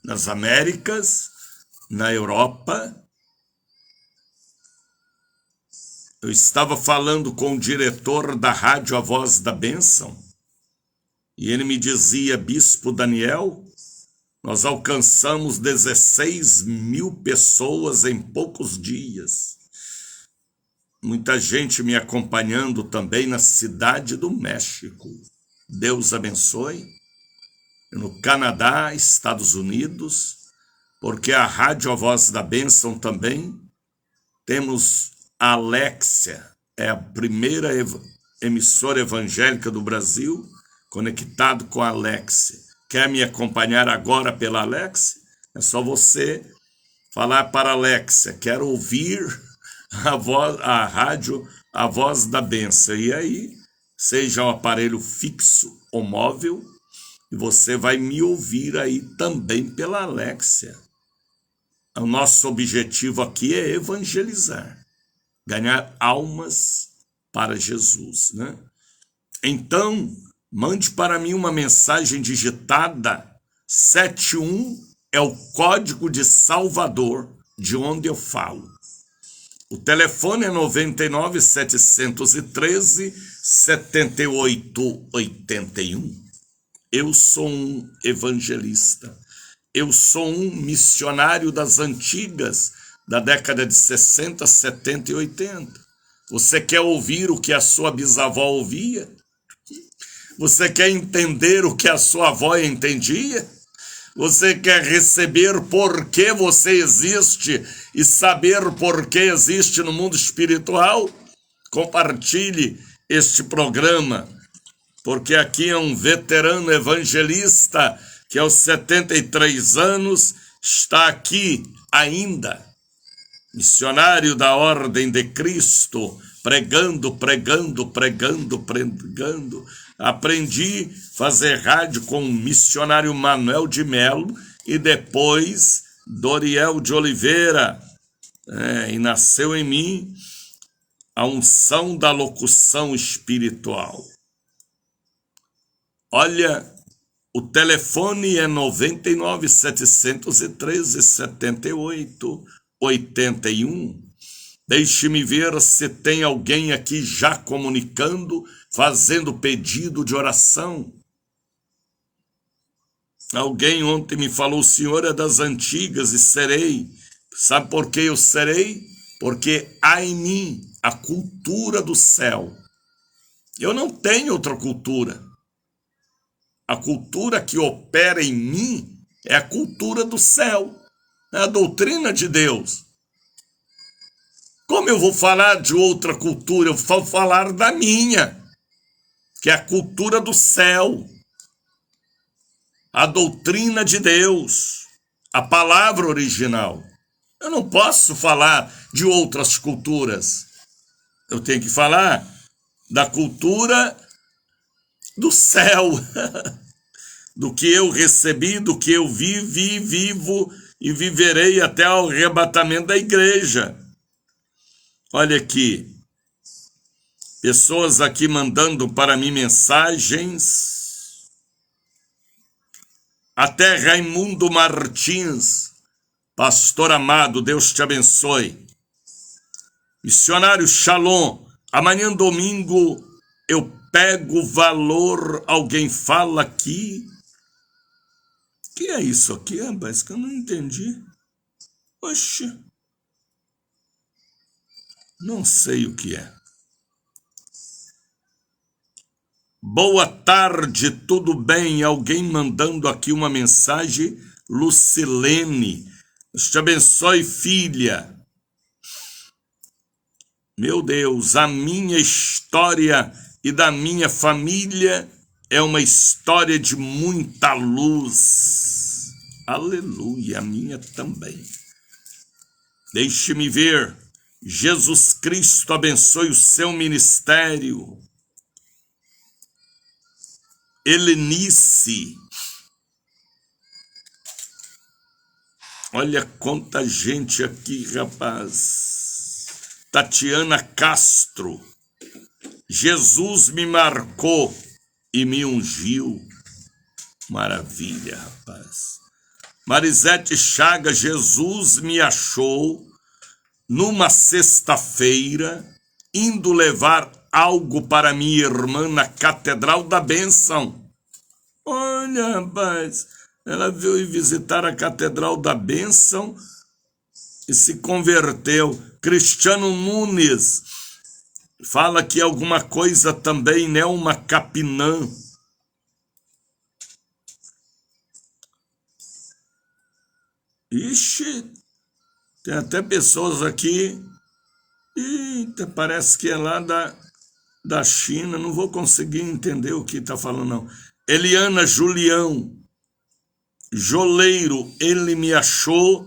nas Américas, na Europa. Eu estava falando com o diretor da Rádio A Voz da Bênção e ele me dizia, Bispo Daniel, nós alcançamos 16 mil pessoas em poucos dias. Muita gente me acompanhando também na Cidade do México. Deus abençoe. No Canadá, Estados Unidos, porque a Rádio A Voz da Bênção também. Temos a Alexia, é a primeira emissora evangélica do Brasil, conectado com a Alexia. Quer me acompanhar agora pela Alexia? É só você falar para a Alexia, quero ouvir a rádio, a voz da bênção. E aí, seja um aparelho fixo ou móvel, e você vai me ouvir aí também pela Alexia. O nosso objetivo aqui é evangelizar, ganhar almas para Jesus, né? Então, mande para mim uma mensagem digitada. 71 é o código de Salvador, de onde eu falo. O telefone é 99 713 7881. Eu sou um evangelista. Eu sou um missionário das antigas, da década de 60, 70 e 80. Você quer ouvir o que a sua bisavó ouvia? Você quer entender o que a sua avó entendia? Você quer receber por que você existe e saber por que existe no mundo espiritual? Compartilhe este programa, porque aqui é um veterano evangelista que aos 73 anos está aqui ainda, missionário da Ordem de Cristo, pregando. Aprendi a fazer rádio com o missionário Manuel de Melo e depois Doriel de Oliveira. E nasceu em mim a unção da locução espiritual. Olha, o telefone é 99 713 7881. Deixe-me ver se tem alguém aqui já comunicando, fazendo pedido de oração. Alguém ontem me falou, o senhor é das antigas e serei. Sabe por que eu serei? Porque há em mim a cultura do céu. Eu não tenho outra cultura. A cultura que opera em mim é a cultura do céu, é a doutrina de Deus. Como eu vou falar de outra cultura? Eu vou falar da minha, que é a cultura do céu, a doutrina de Deus, a palavra original. Eu não posso falar de outras culturas. Eu tenho que falar da cultura do céu, do que eu recebi, do que eu vivo e viverei até o arrebatamento da igreja. Olha aqui, pessoas aqui mandando para mim mensagens. Até Raimundo Martins, pastor amado, Deus te abençoe. Missionário Shalom, amanhã domingo eu pego valor, alguém fala aqui. Que é isso aqui, rapaz, que eu não entendi. Oxe. Não sei o que é. Boa tarde, tudo bem? Alguém mandando aqui uma mensagem. Lucilene, Deus te abençoe, filha. Meu Deus, a minha história e da minha família é uma história de muita luz. Aleluia, a minha também. Deixe-me ver. Jesus Cristo abençoe o seu ministério. Helenice. Olha quanta gente aqui, rapaz. Tatiana Castro. Jesus me marcou e me ungiu. Maravilha, rapaz. Marisete Chaga, Jesus me achou numa sexta-feira, indo levar algo para minha irmã na Catedral da Bênção. Olha, rapaz, ela veio visitar a Catedral da Bênção e se converteu. Cristiano Nunes fala que alguma coisa também, né? Uma Capinã. Ixi, tem até pessoas aqui. Eita, parece que é lá da China. Não vou conseguir entender o que está falando, não. Eliana Julião. Joleiro, ele me achou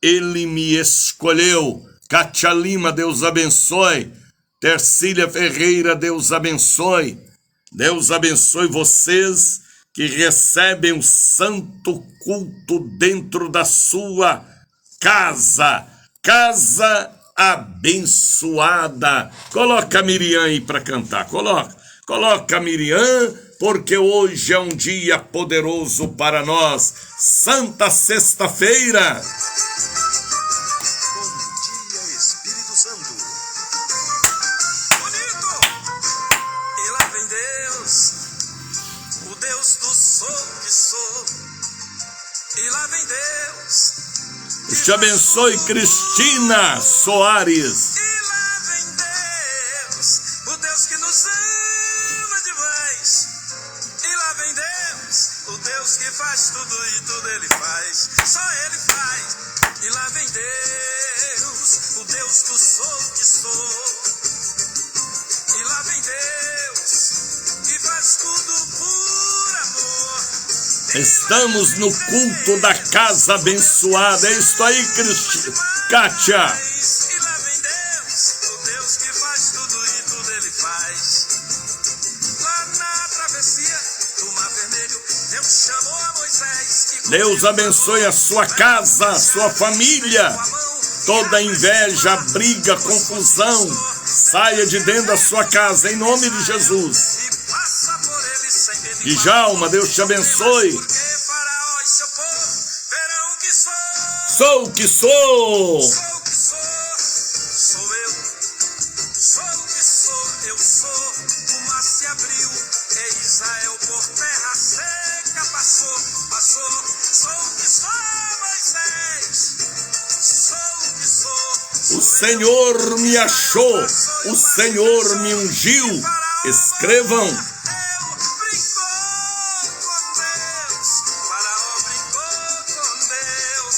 Ele me escolheu. Cátia Lima, Deus abençoe. Tercília Ferreira, Deus abençoe. Deus abençoe vocês que recebem o santo culto dentro da sua casa. Casa abençoada. Coloca a Miriam aí para cantar. Coloca a Miriam, porque hoje é um dia poderoso para nós. Santa Sexta-feira. Bom dia, Espírito Santo. Bonito! E lá vem Deus, o Deus do sou que sou. E lá vem Deus. Deus te abençoe, Cristina Soares. E lá vem Deus, o Deus que nos ama demais. E lá vem Deus, o Deus que faz tudo e tudo Ele faz. Só Ele faz. E lá vem Deus, o Deus do sou que sou. E lá vem Deus, que faz tudo por amor. Estamos no culto da casa abençoada. É isso aí, Kátia. E lá vem Deus, o Deus que faz tudo e tudo Ele faz. Lá na travessia do Mar Vermelho, Deus chamou a Moisés. Deus abençoe a sua casa, a sua família. Toda inveja, briga, confusão, saia de dentro da sua casa, em nome de Jesus. E passa por ele sem medo. E Djalma, Deus te abençoe. Porque Faraó e seu povo verão o que sou. Sou o que sou. Sou o que sou, sou eu. Sou o que sou, eu sou. O mar se abriu, e Israel por terra seca passou. Sou o que sou, Moisés. Sou o que sou. O Senhor me achou, o Senhor me ungiu. Escrevam. Faraó brincou com Deus.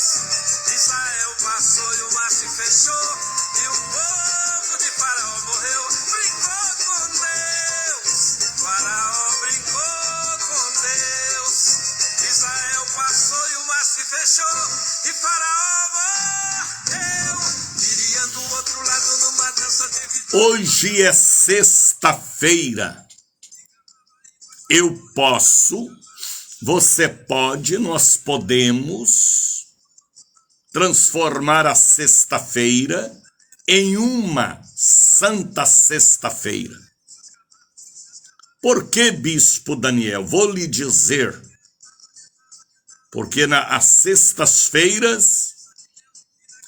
Israel passou e o mar se fechou. E o povo de Faraó morreu. Brincou com Deus. Faraó brincou com Deus. Israel passou e o mar se fechou. E Faraó morreu. Miriam do outro lado numa dança de vitória. Hoje é sexta-feira. Eu posso, você pode, nós podemos transformar a sexta-feira em uma santa sexta-feira. Por que, Bispo Daniel? Vou lhe dizer. Porque as sextas-feiras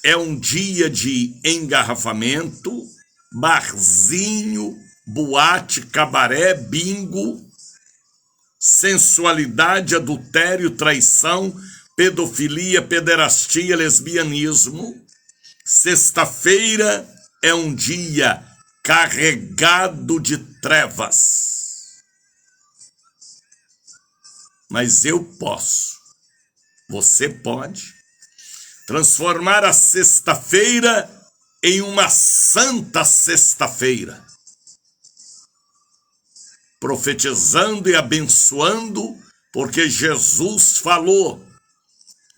é um dia de engarrafamento, barzinho, boate, cabaré, bingo, sensualidade, adultério, traição, pedofilia, pederastia, lesbianismo. Sexta-feira é um dia carregado de trevas. Mas eu posso, você pode, transformar a sexta-feira em uma santa sexta-feira, profetizando e abençoando, porque Jesus falou: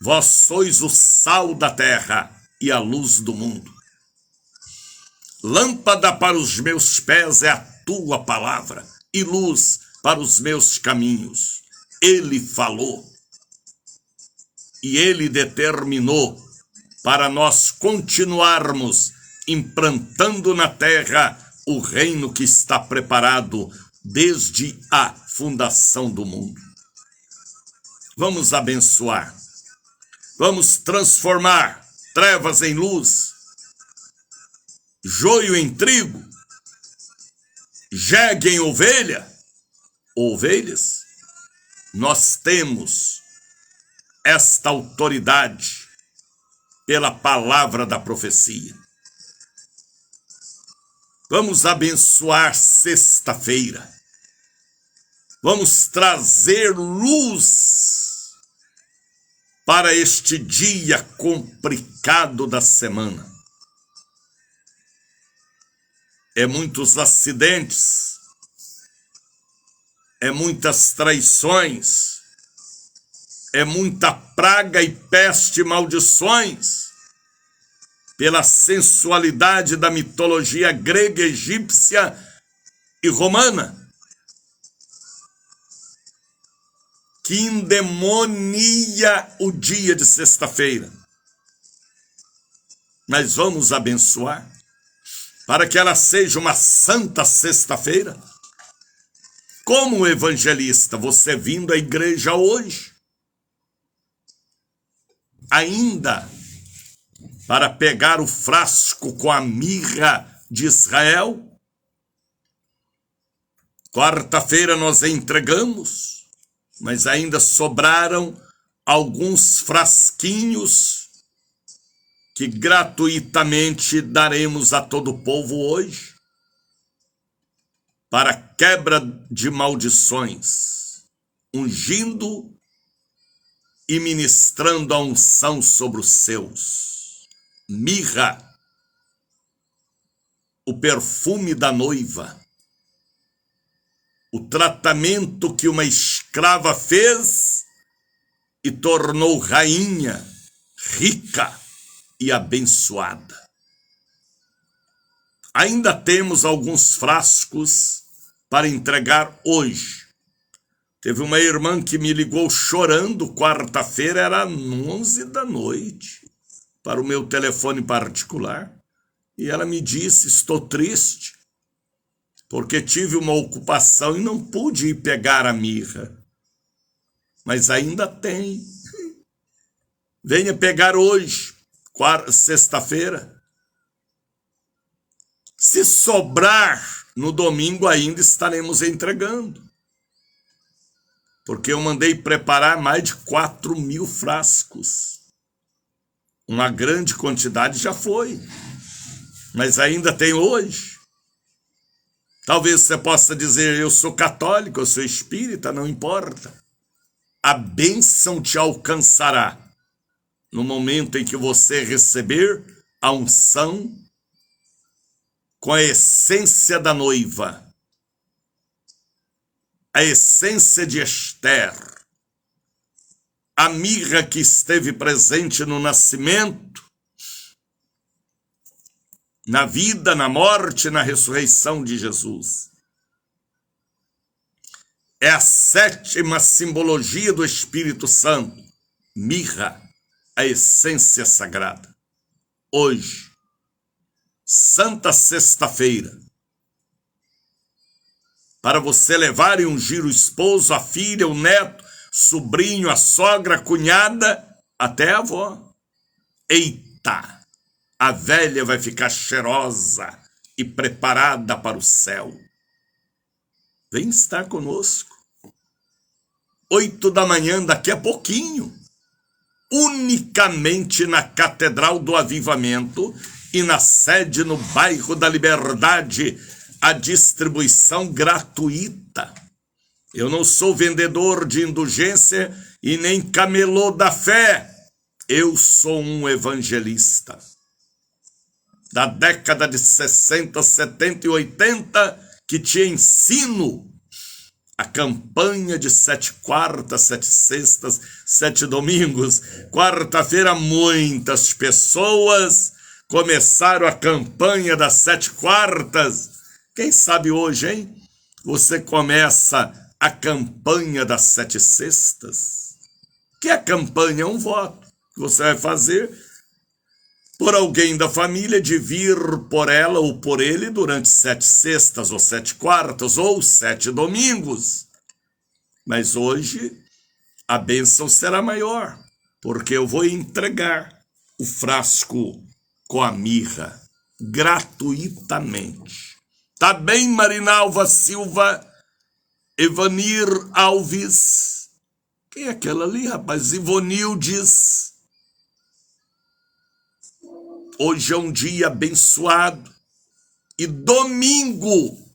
vós sois o sal da terra e a luz do mundo. Lâmpada para os meus pés é a tua palavra, e luz para os meus caminhos. Ele falou, e ele determinou para nós continuarmos implantando na terra o reino que está preparado desde a fundação do mundo. Vamos abençoar, vamos transformar trevas em luz, joio em trigo, jegue em ovelhas. Nós temos esta autoridade pela palavra da profecia. Vamos abençoar sexta-feira. Vamos trazer luz para este dia complicado da semana. É muitos acidentes, é muitas traições, é muita praga e peste e maldições, pela sensualidade da mitologia grega, egípcia e romana, que endemonia o dia de sexta-feira. Mas vamos abençoar para que ela seja uma santa sexta-feira. Como evangelista, você vindo à igreja hoje, ainda para pegar o frasco com a mirra de Israel. Quarta-feira nós entregamos, mas ainda sobraram alguns frasquinhos que gratuitamente daremos a todo o povo hoje, para quebra de maldições, ungindo e ministrando a unção sobre os seus. Mirra, o perfume da noiva, o tratamento que uma escrava fez e tornou rainha, rica e abençoada. Ainda temos alguns frascos para entregar hoje. Teve uma irmã que me ligou chorando, quarta-feira, era 11 da noite, para o meu telefone particular. E ela me disse, estou triste, porque tive uma ocupação e não pude ir pegar a mirra. Mas ainda tem. Venha pegar hoje, sexta-feira. Se sobrar, no domingo ainda estaremos entregando. Porque eu mandei preparar mais de 4.000 frascos. Uma grande quantidade já foi. Mas ainda tem hoje. Talvez você possa dizer, eu sou católico, eu sou espírita, não importa. A bênção te alcançará no momento em que você receber a unção com a essência da noiva, a essência de Esther, a mirra que esteve presente no nascimento, na vida, na morte, na ressurreição de Jesus. É a 7ª simbologia do Espírito Santo, mirra, a essência sagrada. Hoje, Santa Sexta-feira, para você levar e ungir o esposo, a filha, o neto, sobrinho, a sogra, a cunhada, até a avó. Eita! A velha vai ficar cheirosa e preparada para o céu. Vem estar conosco. 8 da manhã, daqui a pouquinho. Unicamente na Catedral do Avivamento e na sede no bairro da Liberdade, a distribuição gratuita. Eu não sou vendedor de indulgência e nem camelô da fé. Eu sou um evangelista. Da década de 60, 70 e 80, que te ensino a campanha de 7 quartas, 7 sextas, 7 domingos. Quarta-feira, muitas pessoas começaram a campanha das 7 quartas. Quem sabe hoje, hein? Você começa a campanha das 7 sextas. Que a campanha é um voto que você vai fazer por alguém da família de vir por ela ou por ele durante 7 sextas ou 7 quartas ou 7 domingos. Mas hoje a bênção será maior, porque eu vou entregar o frasco com a mirra gratuitamente. Tá bem, Marinalva Silva, Evanir Alves, quem é aquela ali, rapaz? Ivonildes. Hoje é um dia abençoado e domingo,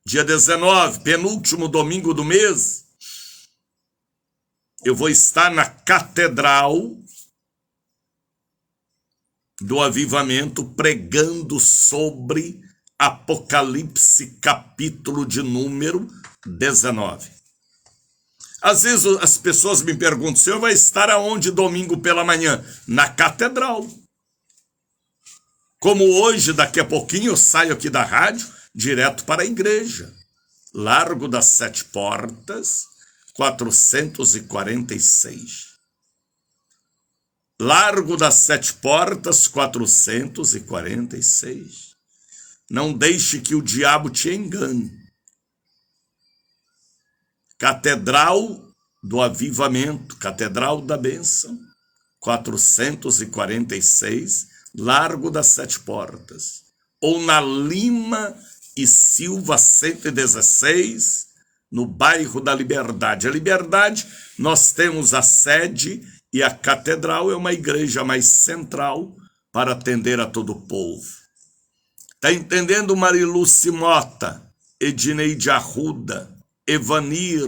dia 19, penúltimo domingo do mês, eu vou estar na Catedral do Avivamento pregando sobre Apocalipse, capítulo de número 19. Às vezes as pessoas me perguntam, o senhor vai estar aonde domingo pela manhã? Na Catedral. Como hoje, daqui a pouquinho, eu saio aqui da rádio, direto para a igreja. Largo das 7 Portas, 446. Largo das 7 Portas, 446. Não deixe que o diabo te engane. Catedral do Avivamento, Catedral da Bênção, 446, Largo das 7 Portas. Ou na Lima e Silva 116, no bairro da Liberdade. A Liberdade, nós temos a sede e a catedral é uma igreja mais central para atender a todo o povo. Está entendendo, Mariluce Mota, Edneide Arruda, Evanir?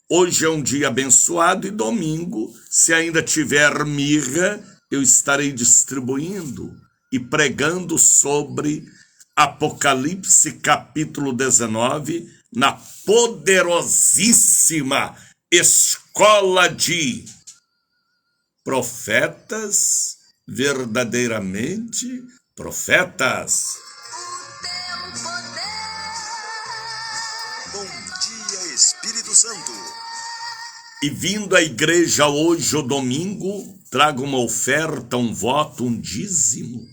Hoje é um dia abençoado e domingo, se ainda tiver mirra, eu estarei distribuindo e pregando sobre Apocalipse capítulo 19, na poderosíssima escola de profetas, verdadeiramente profetas. Bom dia, Espírito Santo. E vindo à igreja hoje, o domingo, traga uma oferta, um voto, um dízimo.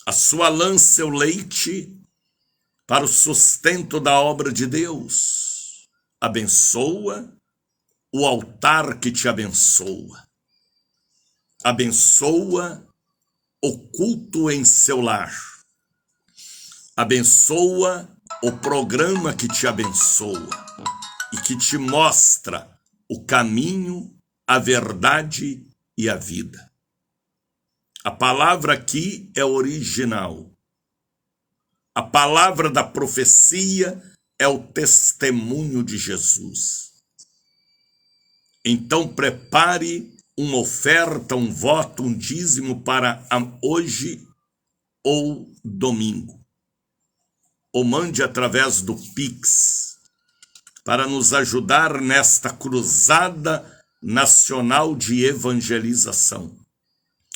A sua lã, seu leite, para o sustento da obra de Deus. Abençoa o altar que te abençoa. Abençoa o culto em seu lar. Abençoa o programa que te abençoa e que te mostra o caminho, a verdade e a vida. A palavra aqui é original. A palavra da profecia é o testemunho de Jesus. Então prepare uma oferta, um voto, um dízimo para hoje ou domingo. Ou mande através do Pix para nos ajudar nesta cruzada nacional de evangelização.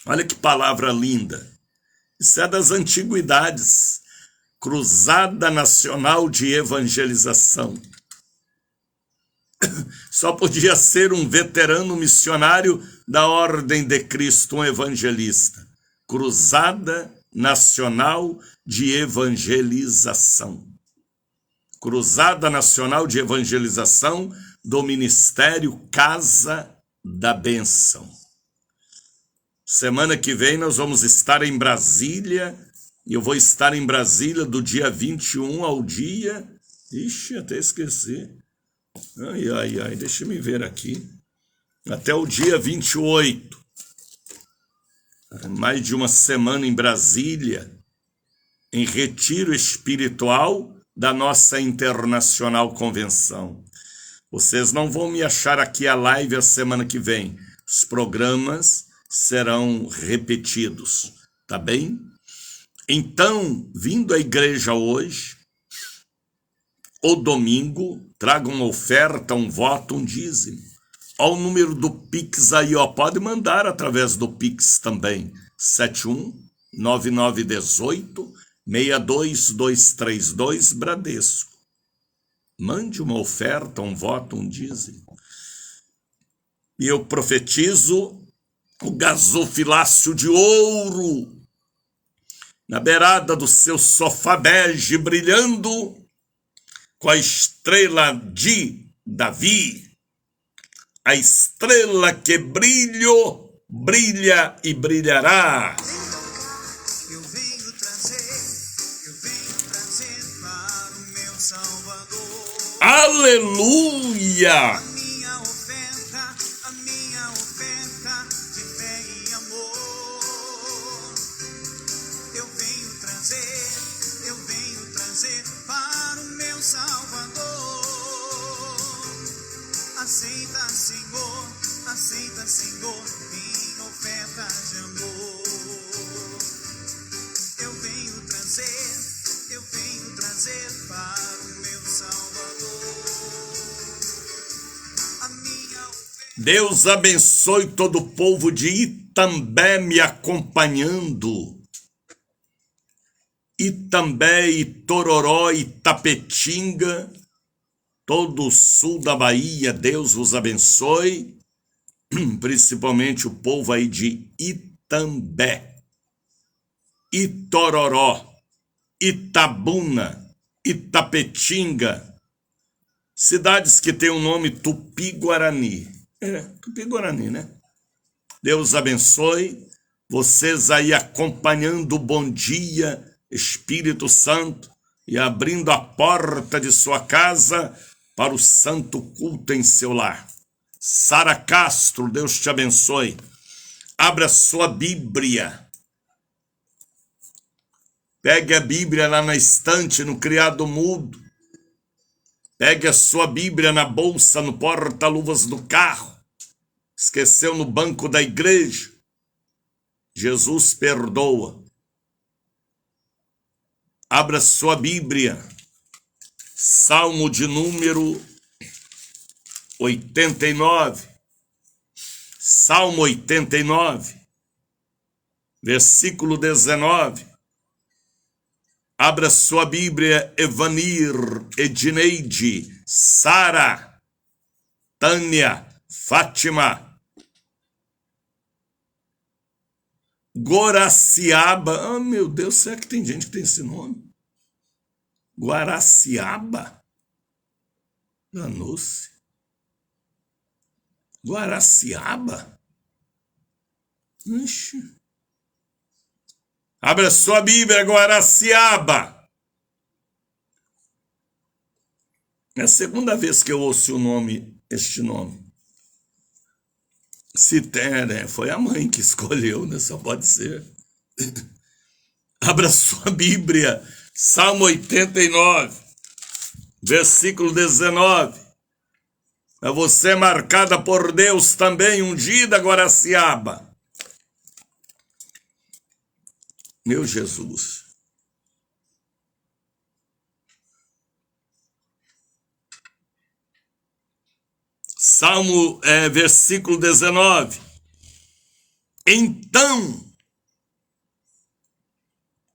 Olha que palavra linda. Isso é das antiguidades. Cruzada Nacional de Evangelização. Só podia ser um veterano missionário da Ordem de Cristo, um evangelista. Cruzada Nacional de Evangelização. Cruzada Nacional de Evangelização do Ministério Casa da Bênção. Semana que vem nós vamos estar em Brasília, e eu vou estar em Brasília do dia 21 ao dia... Ixi, até esqueci. Ai, deixa eu ver aqui. Até o dia 28. Mais de uma semana em Brasília, em retiro espiritual da nossa Internacional Convenção. Vocês não vão me achar aqui a live a semana que vem. Os programas serão repetidos, tá bem? Então, vindo à igreja hoje, o domingo, traga uma oferta, um voto, um dízimo. Ao número do Pix aí, ó, pode mandar através do Pix também, 71-9918-62232 Bradesco. Mande uma oferta, um voto, um dízimo. E eu profetizo o gasofilácio de ouro na beirada do seu sofá bege, brilhando com a estrela de Davi, a estrela que brilha e brilhará. Eu venho trazer para o meu Salvador. Aleluia! A minha oferta de fé e amor. Eu venho trazer para o meu Salvador. Aceita, Senhor, minha oferta de amor. Eu venho trazer para o meu Salvador. A minha oferta. Deus abençoe todo o povo de Itambé me acompanhando. Itambé, Itororó, Itapetinga, todo o sul da Bahia, Deus vos abençoe, principalmente o povo aí de Itambé, Itororó, Itabuna, Itapetinga, cidades que têm o nome Tupi-Guarani. Tupi-Guarani, né? Deus abençoe vocês aí acompanhando o Bom Dia Espírito Santo e abrindo a porta de sua casa para o santo culto em seu lar. Sara Castro, Deus te abençoe. Abra sua Bíblia. Pegue a Bíblia lá na estante, no criado mudo. Pegue a sua Bíblia na bolsa, no porta-luvas do carro. Esqueceu no banco da igreja. Jesus perdoa. Abra sua Bíblia. Salmo de número 89. Salmo 89, versículo 19. Abra sua Bíblia, Evanir, Edneide, Sara, Tânia, Fátima, Guaraciaba. Meu Deus, será que tem gente que tem esse nome? Guaraciaba? Danou-se. Guaraciaba? Ixi. Abra sua Bíblia, Guaraciaba. É a segunda vez que eu ouço este nome. Se tem, né? Foi a mãe que escolheu, né? Só pode ser. Abra sua Bíblia, Salmo 89, versículo 19. É você marcada por Deus também, ungida, Guaraciaba. Meu Jesus. Salmo, versículo 19. Então,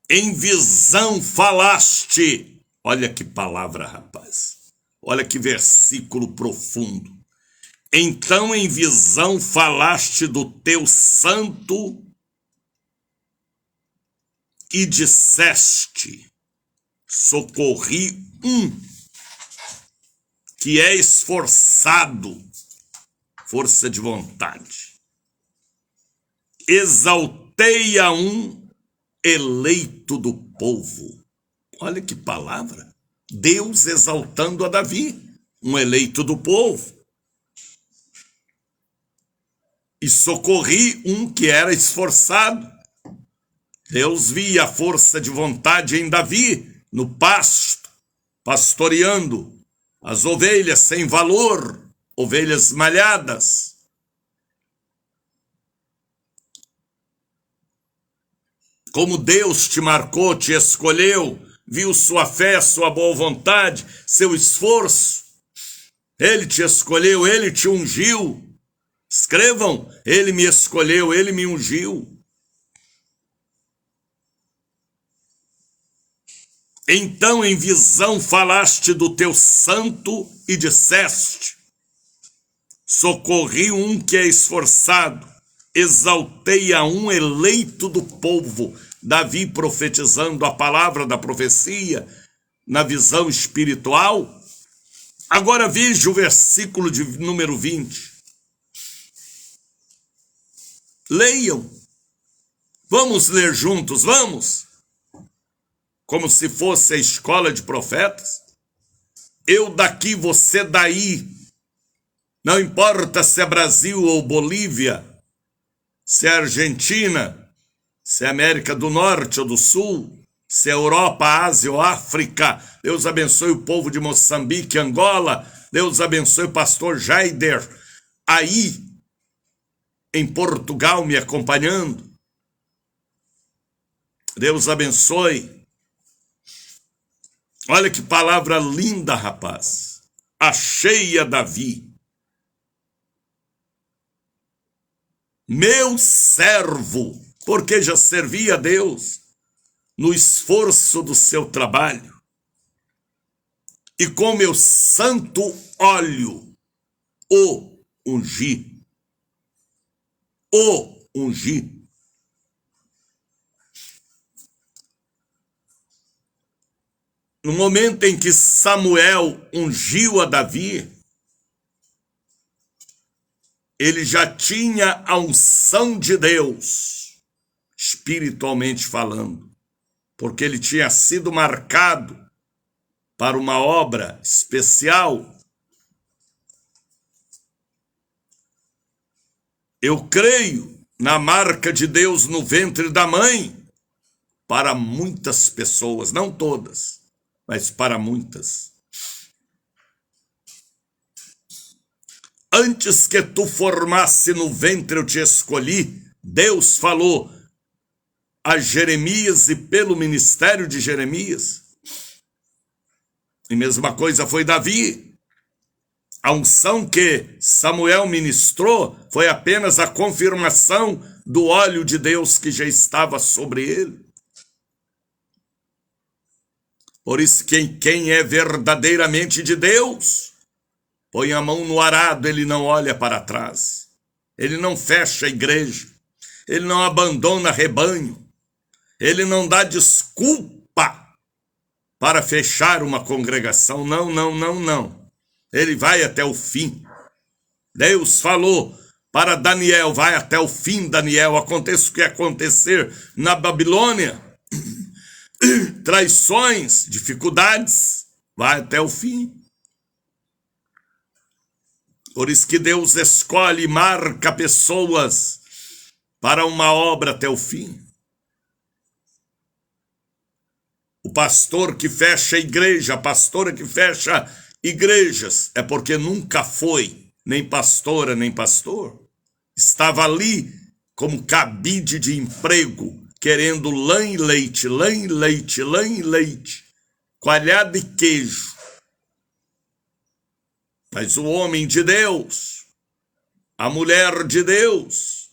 em visão falaste. Olha que palavra, rapaz. Olha que versículo profundo. Então, em visão falaste do teu santo e disseste: socorri um que é esforçado, força de vontade. Exaltei a um eleito do povo. Olha que palavra. Deus exaltando a Davi, um eleito do povo. E socorri um que era esforçado. Deus via a força de vontade em Davi, no pasto, pastoreando as ovelhas sem valor, ovelhas malhadas. Como Deus te marcou, te escolheu, viu sua fé, sua boa vontade, seu esforço. Ele te escolheu, ele te ungiu. Escrevam, ele me escolheu, ele me ungiu. Então em visão falaste do teu santo e disseste: socorri um que é esforçado, exaltei a um eleito do povo. Davi profetizando a palavra da profecia na visão espiritual. Agora veja o versículo de número 20. Leiam. Vamos ler juntos, vamos? Como se fosse a escola de profetas. Eu daqui, você daí. Não importa se é Brasil ou Bolívia, se é Argentina, se é América do Norte ou do Sul, se é Europa, Ásia ou África. Deus abençoe o povo de Moçambique, Angola. Deus abençoe o pastor Jaider, aí em Portugal me acompanhando. Deus abençoe. Olha que palavra linda, rapaz. Achei a Davi, meu servo, porque já servia a Deus. no esforço do seu trabalho, e com meu santo óleo o ungi. O ungi. No momento em que Samuel ungiu a Davi, ele já tinha a unção de Deus, espiritualmente falando, porque ele tinha sido marcado para uma obra especial. Eu creio na marca de Deus no ventre da mãe para muitas pessoas, não todas, mas para muitas. Antes que tu formasse no ventre eu te escolhi, Deus falou a Jeremias e pelo ministério de Jeremias. E mesma coisa foi Davi. A unção que Samuel ministrou foi apenas a confirmação do óleo de Deus que já estava sobre ele. Por isso quem é verdadeiramente de Deus, põe a mão no arado, ele não olha para trás. Ele não fecha a igreja. Ele não abandona rebanho. Ele não dá desculpa para fechar uma congregação. Não, não, não, não. Ele vai até o fim. Deus falou para Daniel, vai até o fim, Daniel. Aconteça o que acontecer na Babilônia. Traições, dificuldades, vai até o fim. Por isso que Deus escolhe e marca pessoas para uma obra até o fim. O pastor que fecha a igreja, a pastora que fecha igrejas, é porque nunca foi nem pastora nem pastor. Estava ali como cabide de emprego, querendo lã e leite, lã e leite, lã e leite, coalhada e queijo. Mas o homem de Deus, a mulher de Deus,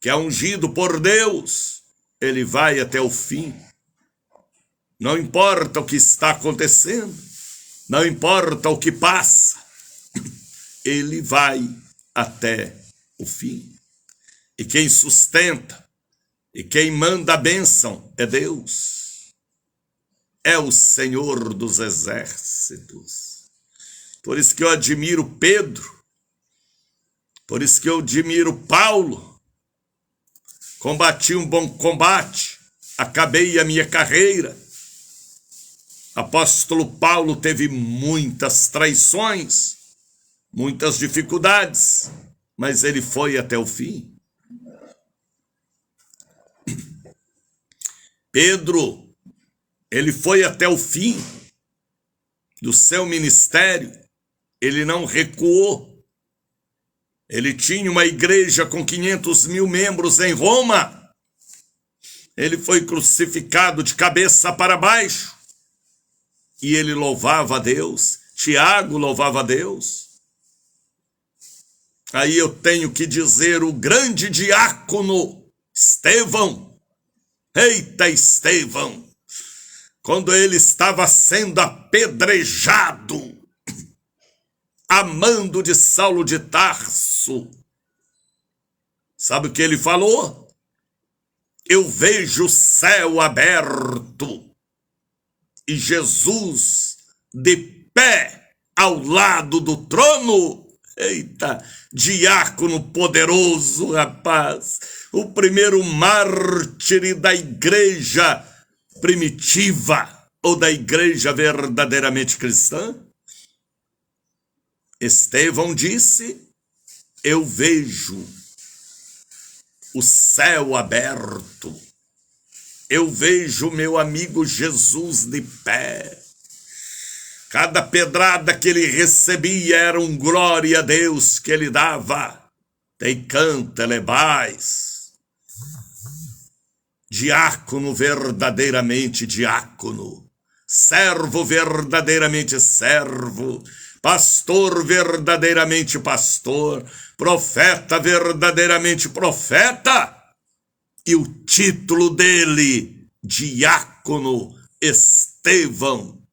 que é ungido por Deus, ele vai até o fim. Não importa o que está acontecendo, não importa o que passa, ele vai até o fim. E quem sustenta e quem manda a bênção é Deus. É o Senhor dos exércitos. Por isso que eu admiro Pedro, por isso que eu admiro Paulo. Combati um bom combate, acabei a minha carreira. Apóstolo Paulo teve muitas traições, muitas dificuldades, mas ele foi até o fim. Pedro, ele foi até o fim do seu ministério, ele não recuou. Ele tinha uma igreja com 500 mil membros em Roma. Ele foi crucificado de cabeça para baixo. E ele louvava a Deus. Tiago louvava a Deus. Aí eu tenho que dizer o grande diácono Estevão. Eita, Estevão! Quando ele estava sendo apedrejado, a mando de Saulo de Tarso, sabe o que ele falou? Eu vejo o céu aberto e Jesus de pé ao lado do trono. Eita, diácono poderoso, rapaz. O primeiro mártir da igreja primitiva ou da igreja verdadeiramente cristã. Estevão disse, eu vejo o céu aberto. Eu vejo meu amigo Jesus de pé. Cada pedrada que ele recebia era um glória a Deus que ele dava. Tem canta, elebais. Diácono verdadeiramente diácono. Servo verdadeiramente servo. Pastor verdadeiramente pastor. Profeta verdadeiramente profeta. E o título dele diácono Estevão,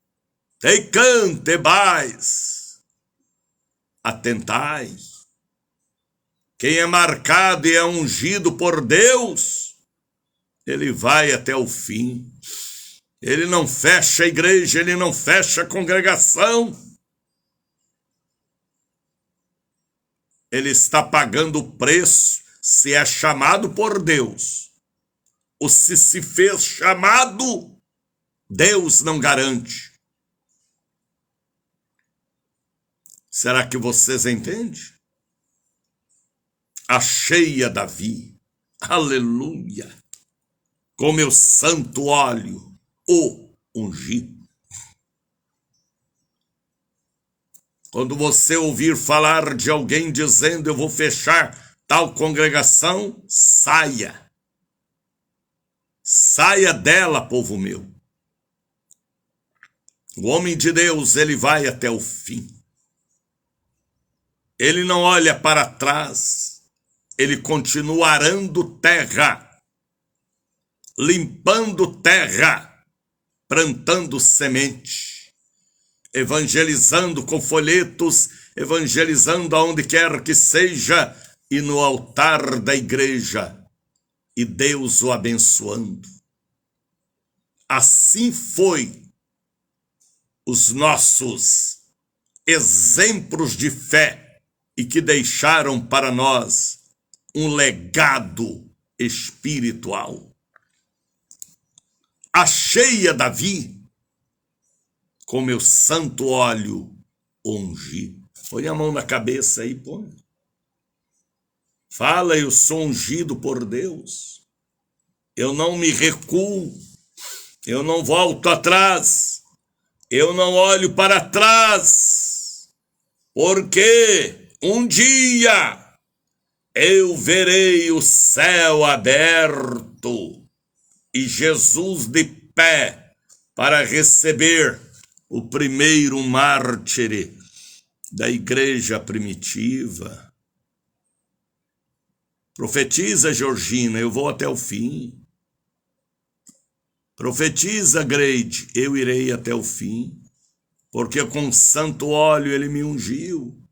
tecantebais, atentai. Quem é marcado e é ungido por Deus, ele vai até o fim. Ele não fecha a igreja, ele não fecha a congregação. Ele está pagando o preço se é chamado por Deus. Ou se fez chamado, Deus não garante. Será que vocês entendem? Achei a Davi, aleluia, com meu santo óleo, o ungido. Quando você ouvir falar de alguém dizendo eu vou fechar tal congregação, saia. Saia dela, povo meu. O homem de Deus, ele vai até o fim. Ele não olha para trás. Ele continua arando terra, limpando terra, plantando semente, evangelizando com folhetos, evangelizando aonde quer que seja, e no altar da igreja, e Deus o abençoando. Assim foi os nossos exemplos de fé e que deixaram para nós um legado espiritual. Achei a Davi com meu santo óleo ungi. Põe a mão na cabeça aí, põe. Fala, eu sou ungido por Deus. Eu não me recuo. Eu não volto atrás. Eu não olho para trás. Porque um dia eu verei o céu aberto e Jesus de pé para receber o primeiro mártir da igreja primitiva. Profetiza, Georgina, eu vou até o fim. Profetiza, Greide, eu irei até o fim, porque com santo óleo ele me ungiu.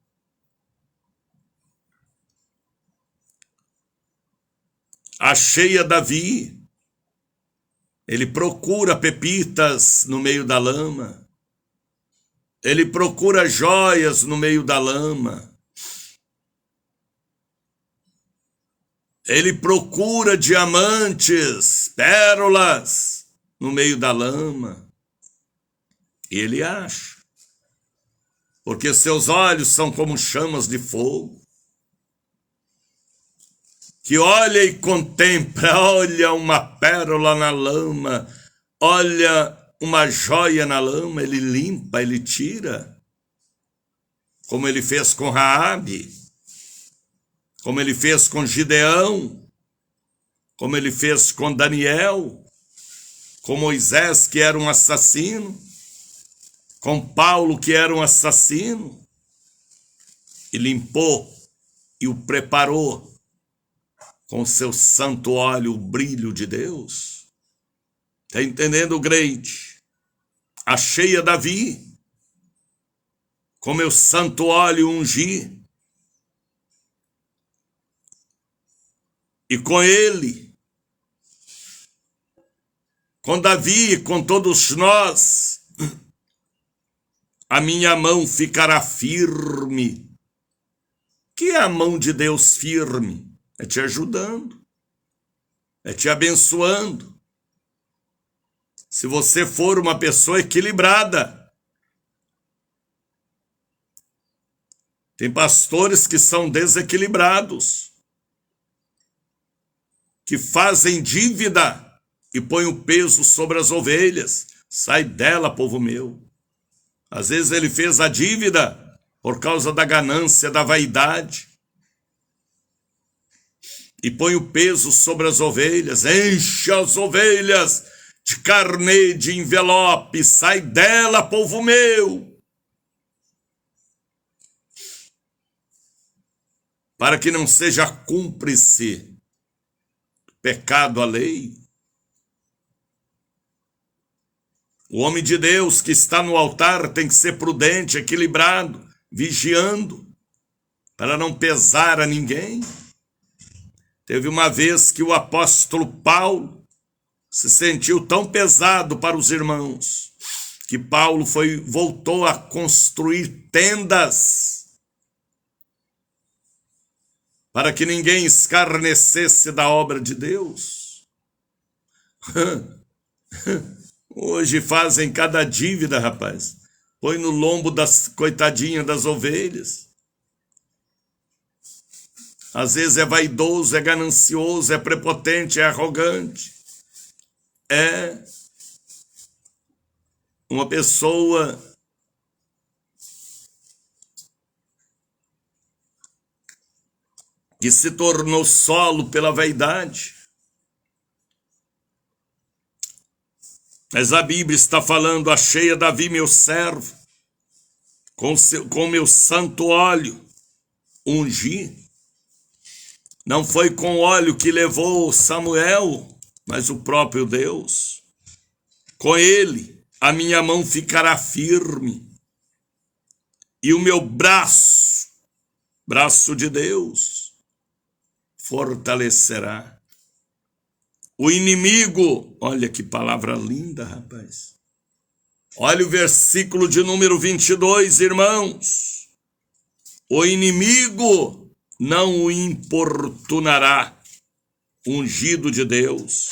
Achei a Davi, ele procura pepitas no meio da lama, ele procura joias no meio da lama, ele procura diamantes, pérolas no meio da lama, e ele acha, porque seus olhos são como chamas de fogo, que olha e contempla, olha uma pérola na lama, olha uma joia na lama, ele limpa, ele tira, como ele fez com Raabe, como ele fez com Gideão, como ele fez com Daniel, com Moisés, que era um assassino, com Paulo, que era um assassino, e limpou e o preparou com seu santo óleo, o brilho de Deus. Está entendendo, Greide? Achei a Davi, com meu santo óleo ungi, e com ele, com Davi, com todos nós, a minha mão ficará firme. Que é a mão de Deus firme? É te ajudando, é te abençoando. Se você for uma pessoa equilibrada. Tem pastores que são desequilibrados, que fazem dívida e põem o peso sobre as ovelhas. Sai dela, povo meu. Às vezes ele fez a dívida por causa da ganância, da vaidade, e põe o peso sobre as ovelhas, enche as ovelhas de carnê, de envelope, sai dela, povo meu, para que não seja cúmplice pecado à lei. O homem de Deus que está no altar tem que ser prudente, equilibrado, vigiando, para não pesar a ninguém. Teve uma vez que o apóstolo Paulo se sentiu tão pesado para os irmãos, que Paulo voltou a construir tendas para que ninguém escarnecesse da obra de Deus. Hoje fazem cada dívida, rapaz. Põe no lombo das coitadinhas das ovelhas. Às vezes é vaidoso, é ganancioso, é prepotente, é arrogante. É uma pessoa que se tornou solo pela vaidade. Mas a Bíblia está falando: achei a Davi, meu servo, com meu santo óleo, ungi. Não foi com óleo que levou Samuel, mas o próprio Deus. Com ele a minha mão ficará firme, e o meu braço de Deus, fortalecerá. O inimigo, olha que palavra linda, rapaz. Olha o versículo de número 22, irmãos. O inimigo não o importunará, ungido de Deus,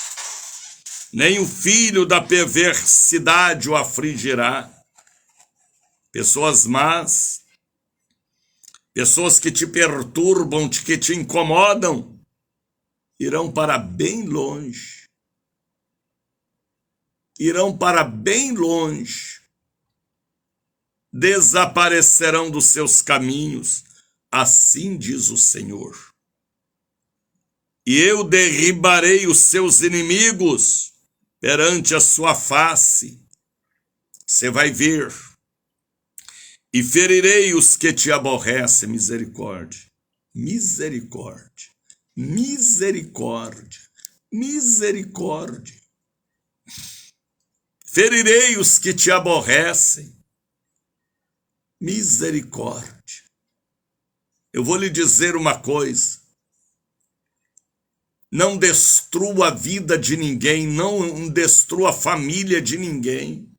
nem o filho da perversidade o afligirá. Pessoas más, pessoas que te perturbam, que te incomodam, irão para bem longe. Irão para bem longe. Desaparecerão dos seus caminhos, assim diz o Senhor. E eu derribarei os seus inimigos perante a sua face. Você vai ver. E ferirei os que te aborrecem. Misericórdia. Misericórdia. Misericórdia, misericórdia. Ferirei os que te aborrecem. Misericórdia. Eu vou lhe dizer uma coisa. Não destrua a vida de ninguém, não destrua a família de ninguém.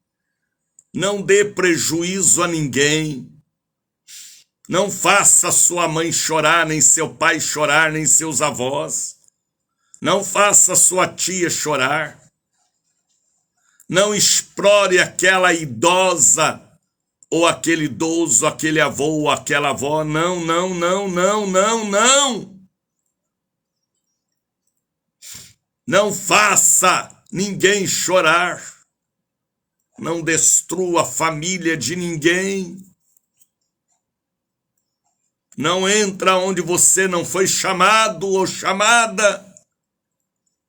Não dê prejuízo a ninguém. Não faça sua mãe chorar, nem seu pai chorar, nem seus avós. Não faça sua tia chorar. Não explore aquela idosa, ou aquele idoso, aquele avô, ou aquela avó. Não, não, não, não, não, não. Não faça ninguém chorar. Não destrua a família de ninguém. Não entra onde você não foi chamado ou chamada,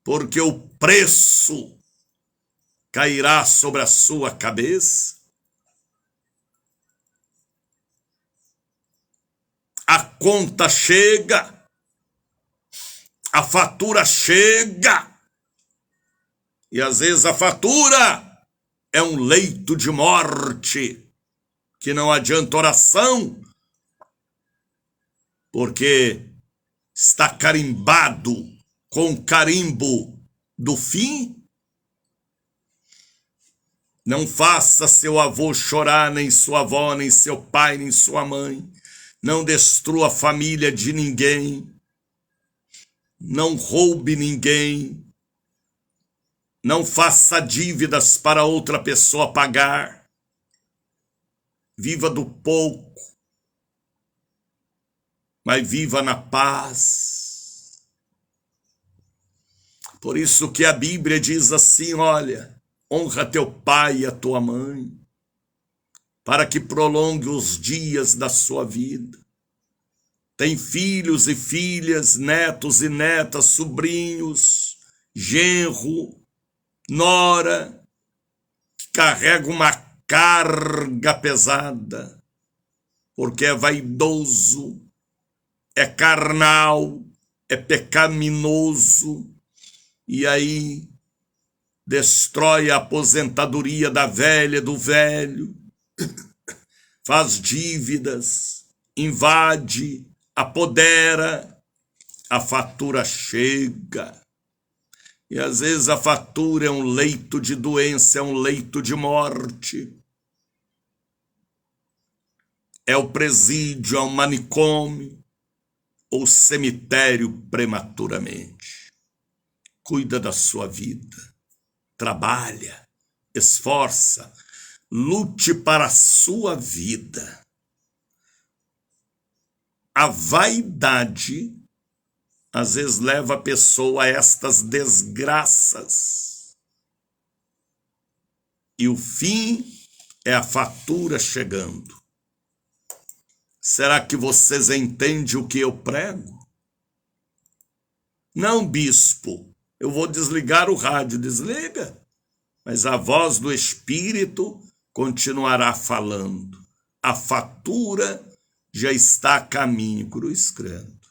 porque o preço cairá sobre a sua cabeça. A conta chega, a fatura chega, e às vezes a fatura é um leito de morte, que não adianta oração, porque está carimbado com o carimbo do fim. Não faça seu avô chorar, nem sua avó, nem seu pai, nem sua mãe. Não destrua a família de ninguém. Não roube ninguém. Não faça dívidas para outra pessoa pagar. Viva do pouco, mas viva na paz. Por isso que a Bíblia diz assim, olha, honra teu pai e a tua mãe, para que prolongue os dias da sua vida. Tem filhos e filhas, netos e netas, sobrinhos, genro, nora, que carrega uma carga pesada, porque é vaidoso, é carnal, é pecaminoso, e aí destrói a aposentadoria da velha, do velho, faz dívidas, invade, apodera, a fatura chega. E às vezes a fatura é um leito de doença, é um leito de morte. É o presídio, é o manicômio, ou cemitério prematuramente. Cuida da sua vida, trabalha, esforça, lute para a sua vida. A vaidade às vezes leva a pessoa a estas desgraças. E o fim é a fatura chegando. Será que vocês entendem o que eu prego? Não, bispo, eu vou desligar o rádio. Desliga. Mas a voz do Espírito continuará falando. A fatura já está a caminho, cruz credo.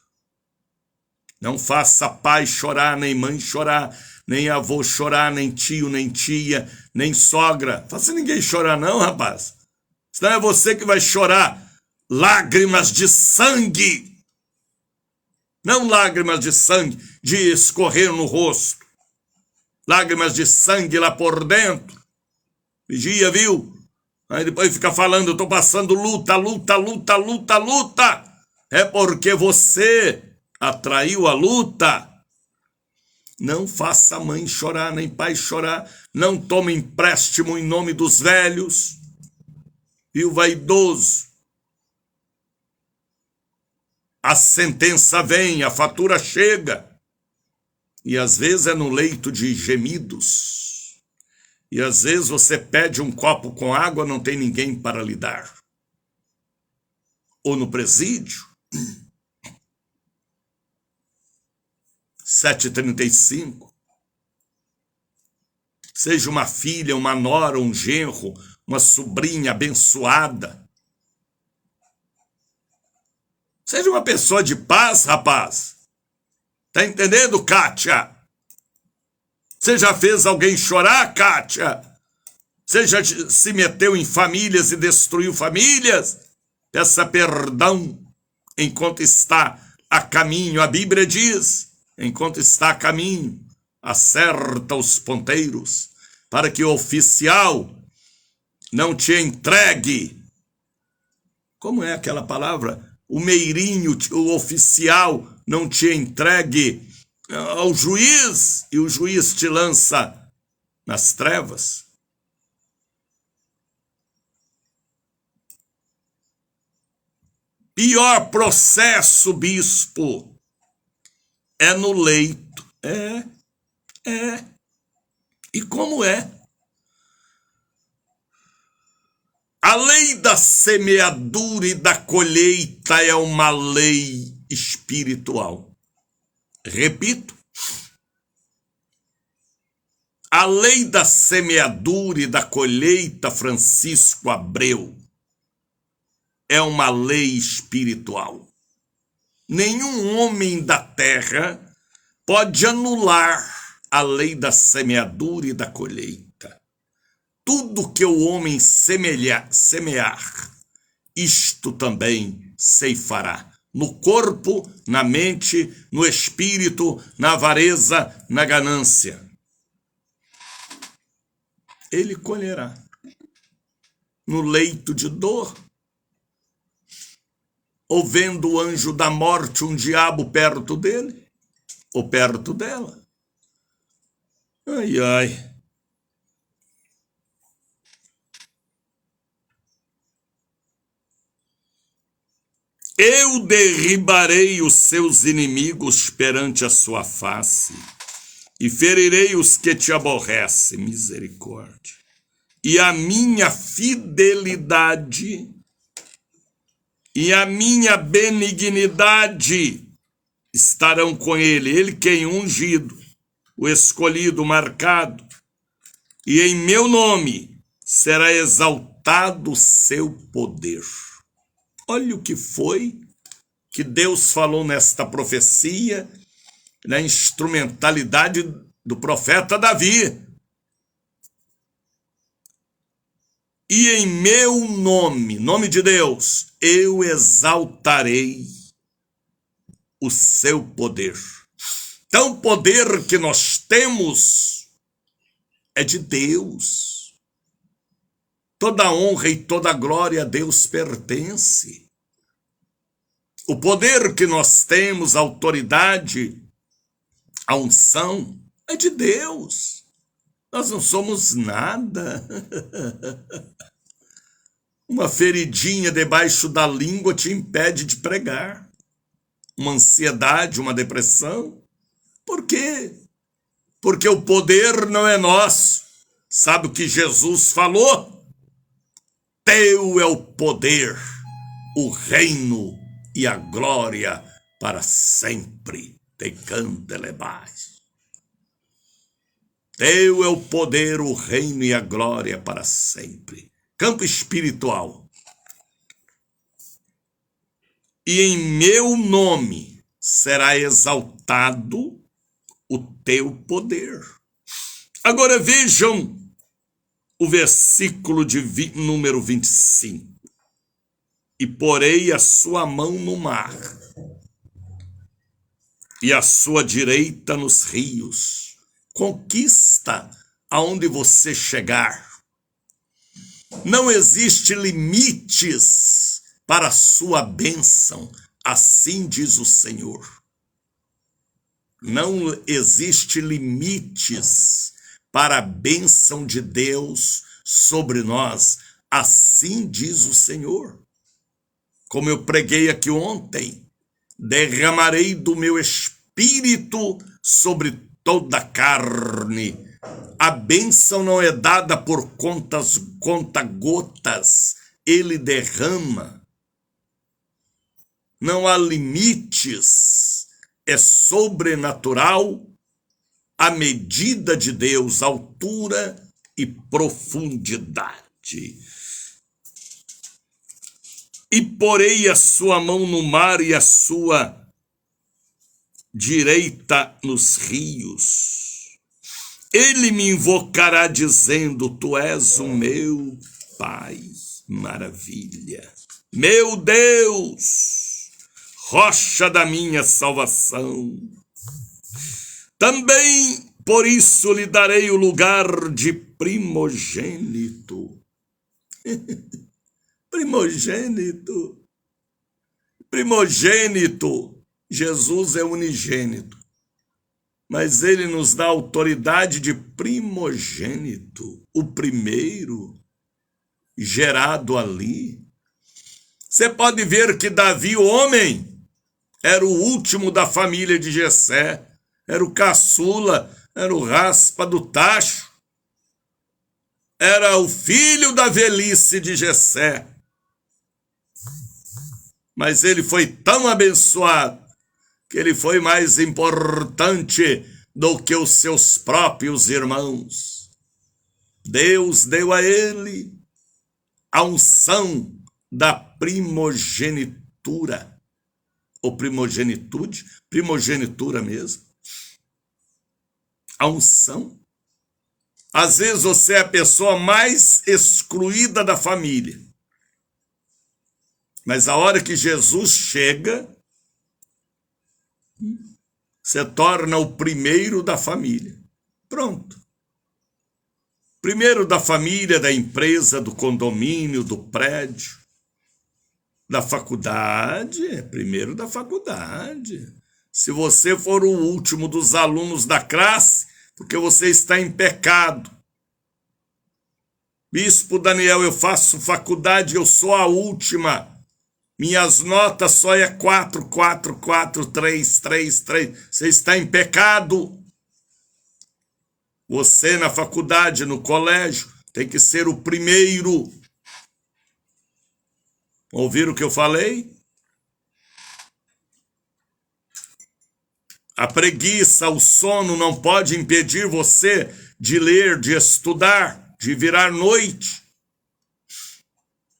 Não faça pai chorar, nem mãe chorar, nem avô chorar, nem tio, nem tia, nem sogra. Faça ninguém chorar não, rapaz. Senão é você que vai chorar lágrimas de sangue. Não lágrimas de sangue de escorrer no rosto. Lágrimas de sangue lá por dentro. Vigia, viu? Aí depois fica falando, eu tô passando luta. É porque você atraiu a luta. Não faça mãe chorar, nem pai chorar. Não tome empréstimo em nome dos velhos. E o vaidoso. A sentença vem, a fatura chega. E às vezes é no leito de gemidos. E às vezes você pede um copo com água, não tem ninguém para lhe dar. Ou no presídio. 7h35. Seja uma filha, uma nora, um genro, uma sobrinha abençoada. Seja uma pessoa de paz, rapaz. Tá entendendo, Kátia? Você já fez alguém chorar, Kátia? Você já se meteu em famílias e destruiu famílias? Peça perdão enquanto está a caminho. A Bíblia diz, enquanto está a caminho, acerta os ponteiros, para que o oficial não te entregue. Como é aquela palavra? O meirinho, o oficial, não te entregue ao juiz, e o juiz te lança nas trevas. Pior processo, bispo, é no leito. É. E como é? A lei da semeadura e da colheita é uma lei espiritual. Repito. A lei da semeadura e da colheita, Francisco Abreu, é uma lei espiritual. Nenhum homem da terra pode anular a lei da semeadura e da colheita. Tudo que o homem semear, isto também ceifará. No corpo, na mente, no espírito, na avareza, na ganância. Ele colherá. No leito de dor, ou vendo o anjo da morte, um diabo perto dele, ou perto dela. Ai, ai. Eu derribarei os seus inimigos perante a sua face, e ferirei os que te aborrecem, misericórdia. E a minha fidelidade e a minha benignidade estarão com ele. Ele quem ungido, o escolhido, o marcado. E em meu nome será exaltado o seu poder. Olha o que foi que Deus falou nesta profecia, na instrumentalidade do profeta Davi. E em meu nome, nome de Deus, eu exaltarei o seu poder. Então, o poder que nós temos é de Deus. Toda honra e toda glória a Deus pertence. O poder que nós temos, a autoridade, a unção, é de Deus. Nós não somos nada. Uma feridinha debaixo da língua te impede de pregar. Uma ansiedade, uma depressão. Por quê? Porque o poder não é nosso. Sabe o que Jesus falou? Teu é o poder, o reino e a glória para sempre. Tecandelebais. Teu é o poder, o reino e a glória para sempre. Campo espiritual. E em meu nome será exaltado o teu poder. Agora vejam o versículo de número 25. E porei a sua mão no mar, e a sua direita nos rios. Conquista aonde você chegar. Não existe limites para a sua bênção, assim diz o Senhor. Não existe limites para a bênção de Deus sobre nós, assim diz o Senhor. Como eu preguei aqui ontem, derramarei do meu espírito sobre toda a carne. A bênção não é dada por conta-gotas, ele derrama. Não há limites, é sobrenatural a medida de Deus, altura e profundidade. E porei a sua mão no mar e a sua direita nos rios. Ele me invocará dizendo, tu és o meu Pai. Maravilha. Meu Deus, rocha da minha salvação. Também por isso lhe darei o lugar de primogênito. Primogênito. Primogênito. Jesus é unigênito. Mas ele nos dá autoridade de primogênito. O primeiro gerado ali. Você pode ver que Davi, o homem, era o último da família de Jessé. Era o caçula, era o raspa do tacho. Era o filho da velhice de Jessé. Mas ele foi tão abençoado que ele foi mais importante do que os seus próprios irmãos. Deus deu a ele a unção da primogenitura, ou primogenitude, primogenitura mesmo. A unção. Às vezes você é a pessoa mais excluída da família. Mas a hora que Jesus chega, você torna o primeiro da família. Pronto. Primeiro da família, da empresa, do condomínio, do prédio, da faculdade, primeiro da faculdade. Se você for o último dos alunos da classe, porque você está em pecado. Bispo Daniel, eu faço faculdade, eu sou a última. Minhas notas só é 4, 4, 4, 3, 3, 3. Você está em pecado. Você na faculdade, no colégio, tem que ser o primeiro. Ouviram o que eu falei? A preguiça, o sono não pode impedir você de ler, de estudar, de virar noite.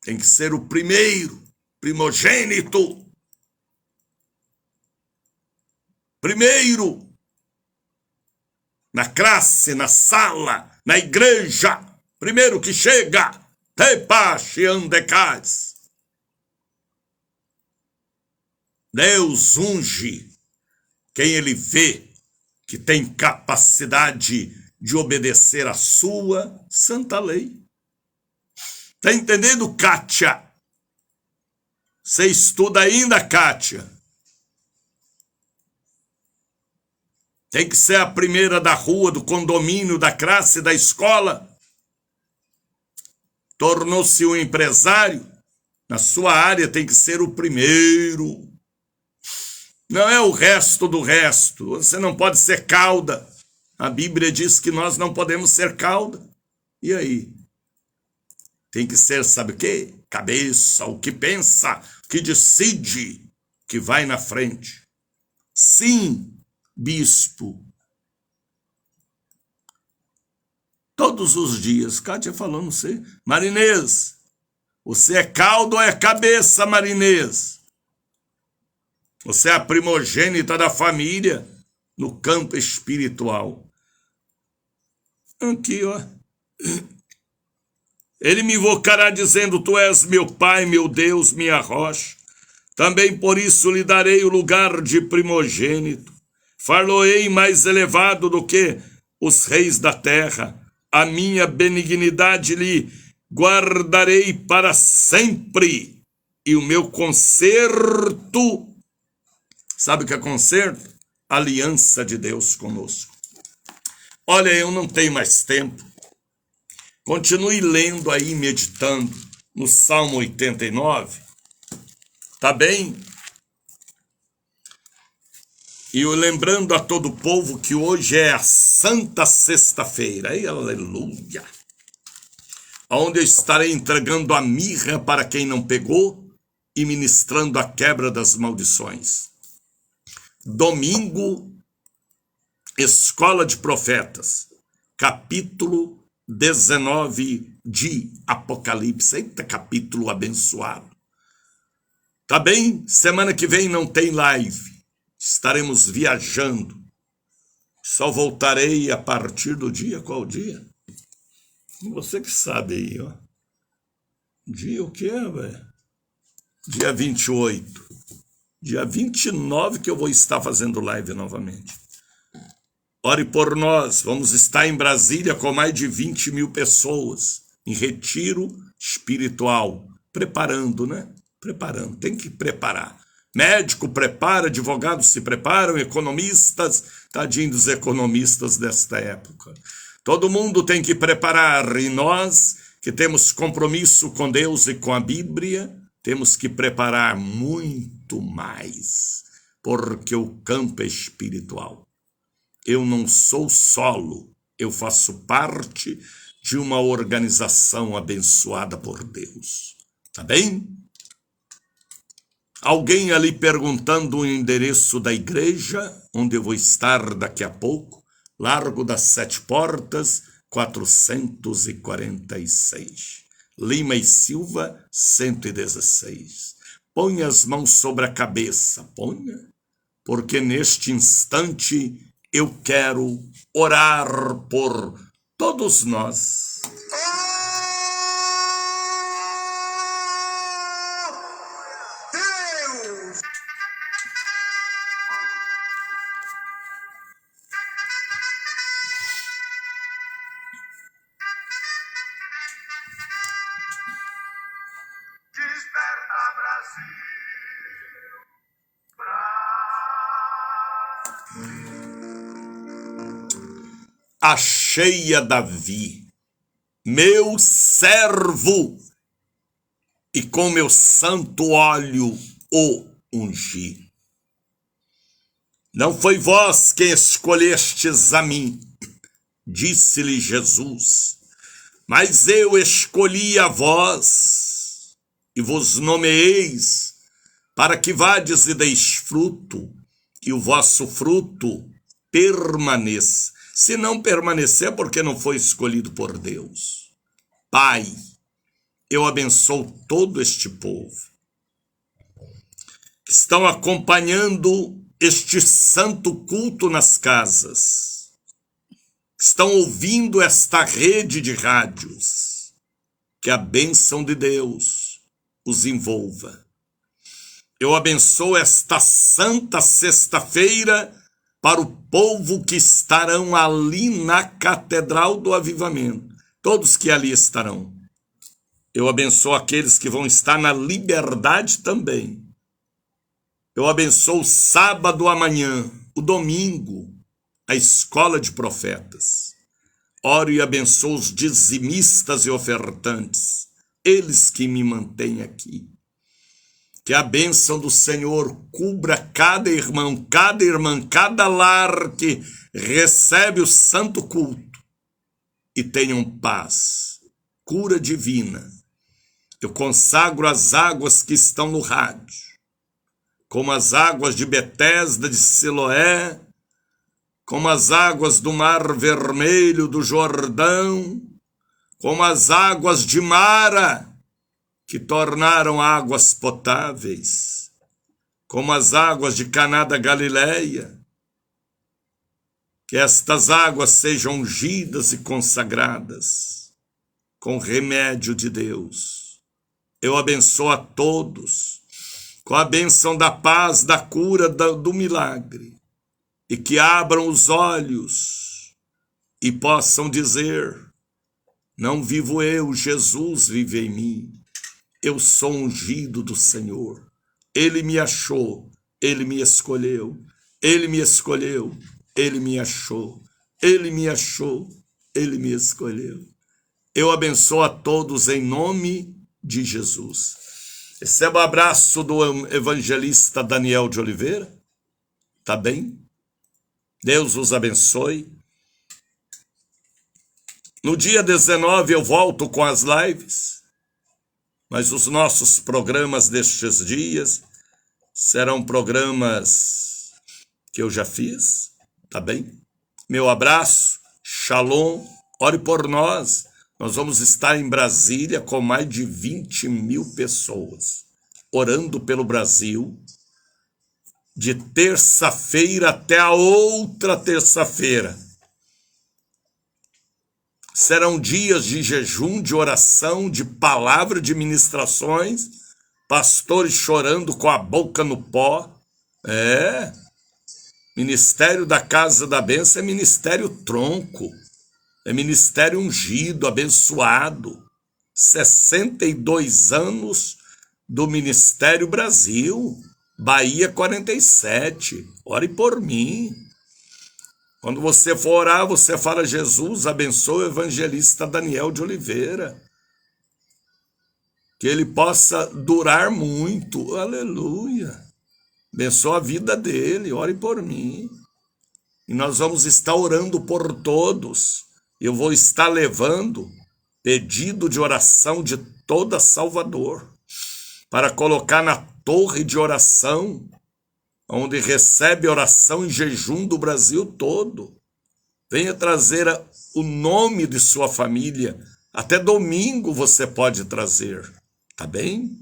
Tem que ser o primeiro, primogênito. Primeiro. Na classe, na sala, na igreja. Primeiro que chega. Tepache andecais. Deus unge quem ele vê que tem capacidade de obedecer a sua santa lei. Tá entendendo, Kátia? Você estuda ainda, Kátia? Tem que ser a primeira da rua, do condomínio, da classe, da escola. Tornou-se um empresário. Na sua área tem que ser o primeiro. Não é o resto do resto. Você não pode ser cauda. A Bíblia diz que nós não podemos ser cauda. E aí? Tem que ser, sabe o quê? Cabeça, o que pensa, o que decide, que vai na frente. Sim, bispo. Todos os dias, Kátia falou, não sei. Marinês, você é cauda ou é cabeça, Marinês? Você é a primogênita da família no campo espiritual. Aqui, ó. Ele me invocará dizendo, tu és meu Pai, meu Deus, minha rocha. Também por isso lhe darei o lugar de primogênito. Far-lo-ei mais elevado do que os reis da terra. A minha benignidade lhe guardarei para sempre. E o meu conserto, sabe o que é conserto? Aliança de Deus conosco. Olha, eu não tenho mais tempo. Continue lendo aí, meditando no Salmo 89. Tá bem? E eu lembrando a todo o povo que hoje é a Santa Sexta-feira. Aleluia! Onde eu estarei entregando a mirra para quem não pegou e ministrando a quebra das maldições. Domingo, Escola de Profetas, capítulo 19 de Apocalipse. Eita, capítulo abençoado. Tá bem? Semana que vem não tem live. Estaremos viajando. Só voltarei a partir do dia. Qual dia? Você que sabe aí, ó. Dia o que é, velho? Dia 28. Dia 29 que eu vou estar fazendo live novamente. Ore por nós. Vamos estar em Brasília com mais de 20 mil pessoas. Em retiro espiritual. Preparando, né? Preparando. Tem que preparar. Médico prepara, advogados se preparam, economistas, tadinho dos economistas desta época. Todo mundo tem que preparar, e nós, que temos compromisso com Deus e com a Bíblia, temos que preparar muito mais, porque o campo é espiritual. Eu não sou solo, eu faço parte de uma organização abençoada por Deus. Tá bem? Alguém ali perguntando o endereço da igreja, onde eu vou estar daqui a pouco, Largo das Sete Portas, 446. Lima e Silva, 116. Ponha as mãos sobre a cabeça, ponha, porque neste instante eu quero orar por todos nós. Desperta, Brasil. Achei a Davi, meu servo, e com meu santo óleo o ungi. Não foi vós quem escolhestes a mim, disse-lhe Jesus, mas eu escolhi a vós, e vos nomeeis, para que vades e deis fruto, e o vosso fruto permaneça. Se não permanecer, é porque não foi escolhido por Deus. Pai, eu abençoo todo este povo que estão acompanhando este santo culto nas casas, que estão ouvindo esta rede de rádios. Que a bênção de Deus os envolva. Eu abençoo esta santa sexta-feira para o povo que estarão ali na Catedral do Avivamento. Todos que ali estarão. Eu abençoo aqueles que vão estar na Liberdade também. Eu abençoo o sábado amanhã, o domingo, a escola de profetas. Oro e abençoo os dizimistas e ofertantes, eles que me mantêm aqui. Que a bênção do Senhor cubra cada irmão, cada irmã, cada lar que recebe o santo culto e tenham paz, cura divina. Eu consagro as águas que estão no rádio, como as águas de Betesda, de Siloé, como as águas do Mar Vermelho, do Jordão, como as águas de Mara, que tornaram águas potáveis, como as águas de Caná da Galileia. Que estas águas sejam ungidas e consagradas com remédio de Deus. Eu abençoo a todos com a bênção da paz, da cura, do milagre, e que abram os olhos e possam dizer: não vivo eu, Jesus vive em mim. Eu sou ungido do Senhor. Ele me achou, Ele me escolheu, Ele me escolheu, Ele me achou, Ele me achou, Ele me escolheu. Eu abençoo a todos em nome de Jesus. Receba o abraço do evangelista Daniel de Oliveira. Tá bem? Deus os abençoe. No dia 19 eu volto com as lives. Mas os nossos programas destes dias serão programas que eu já fiz, tá bem? Meu abraço, shalom, ore por nós. Nós vamos estar em Brasília com mais de 20 mil pessoas, orando pelo Brasil, de terça-feira até a outra terça-feira. Serão dias de jejum, de oração, de palavra, de ministrações, pastores chorando com a boca no pó. Ministério da Casa da Bênção é ministério tronco, é ministério ungido, abençoado. 62 anos do Ministério Brasil, Bahia 47, ore por mim. Quando você for orar, você fala: Jesus, abençoe o evangelista Daniel de Oliveira. Que ele possa durar muito. Aleluia. Abençoe a vida dele, ore por mim. E nós vamos estar orando por todos. Eu vou estar levando pedido de oração de toda Salvador para colocar na torre de oração, onde recebe oração em jejum do Brasil todo. Venha trazer o nome de sua família. Até domingo você pode trazer, tá bem?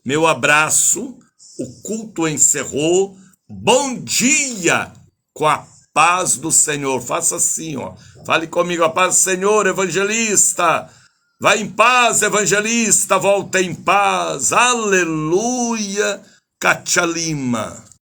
Meu abraço, o culto encerrou. Bom dia com a paz do Senhor. Faça assim, ó. Fale comigo: a paz do Senhor, evangelista. Vai em paz, evangelista, volta em paz. Aleluia. Cachalima.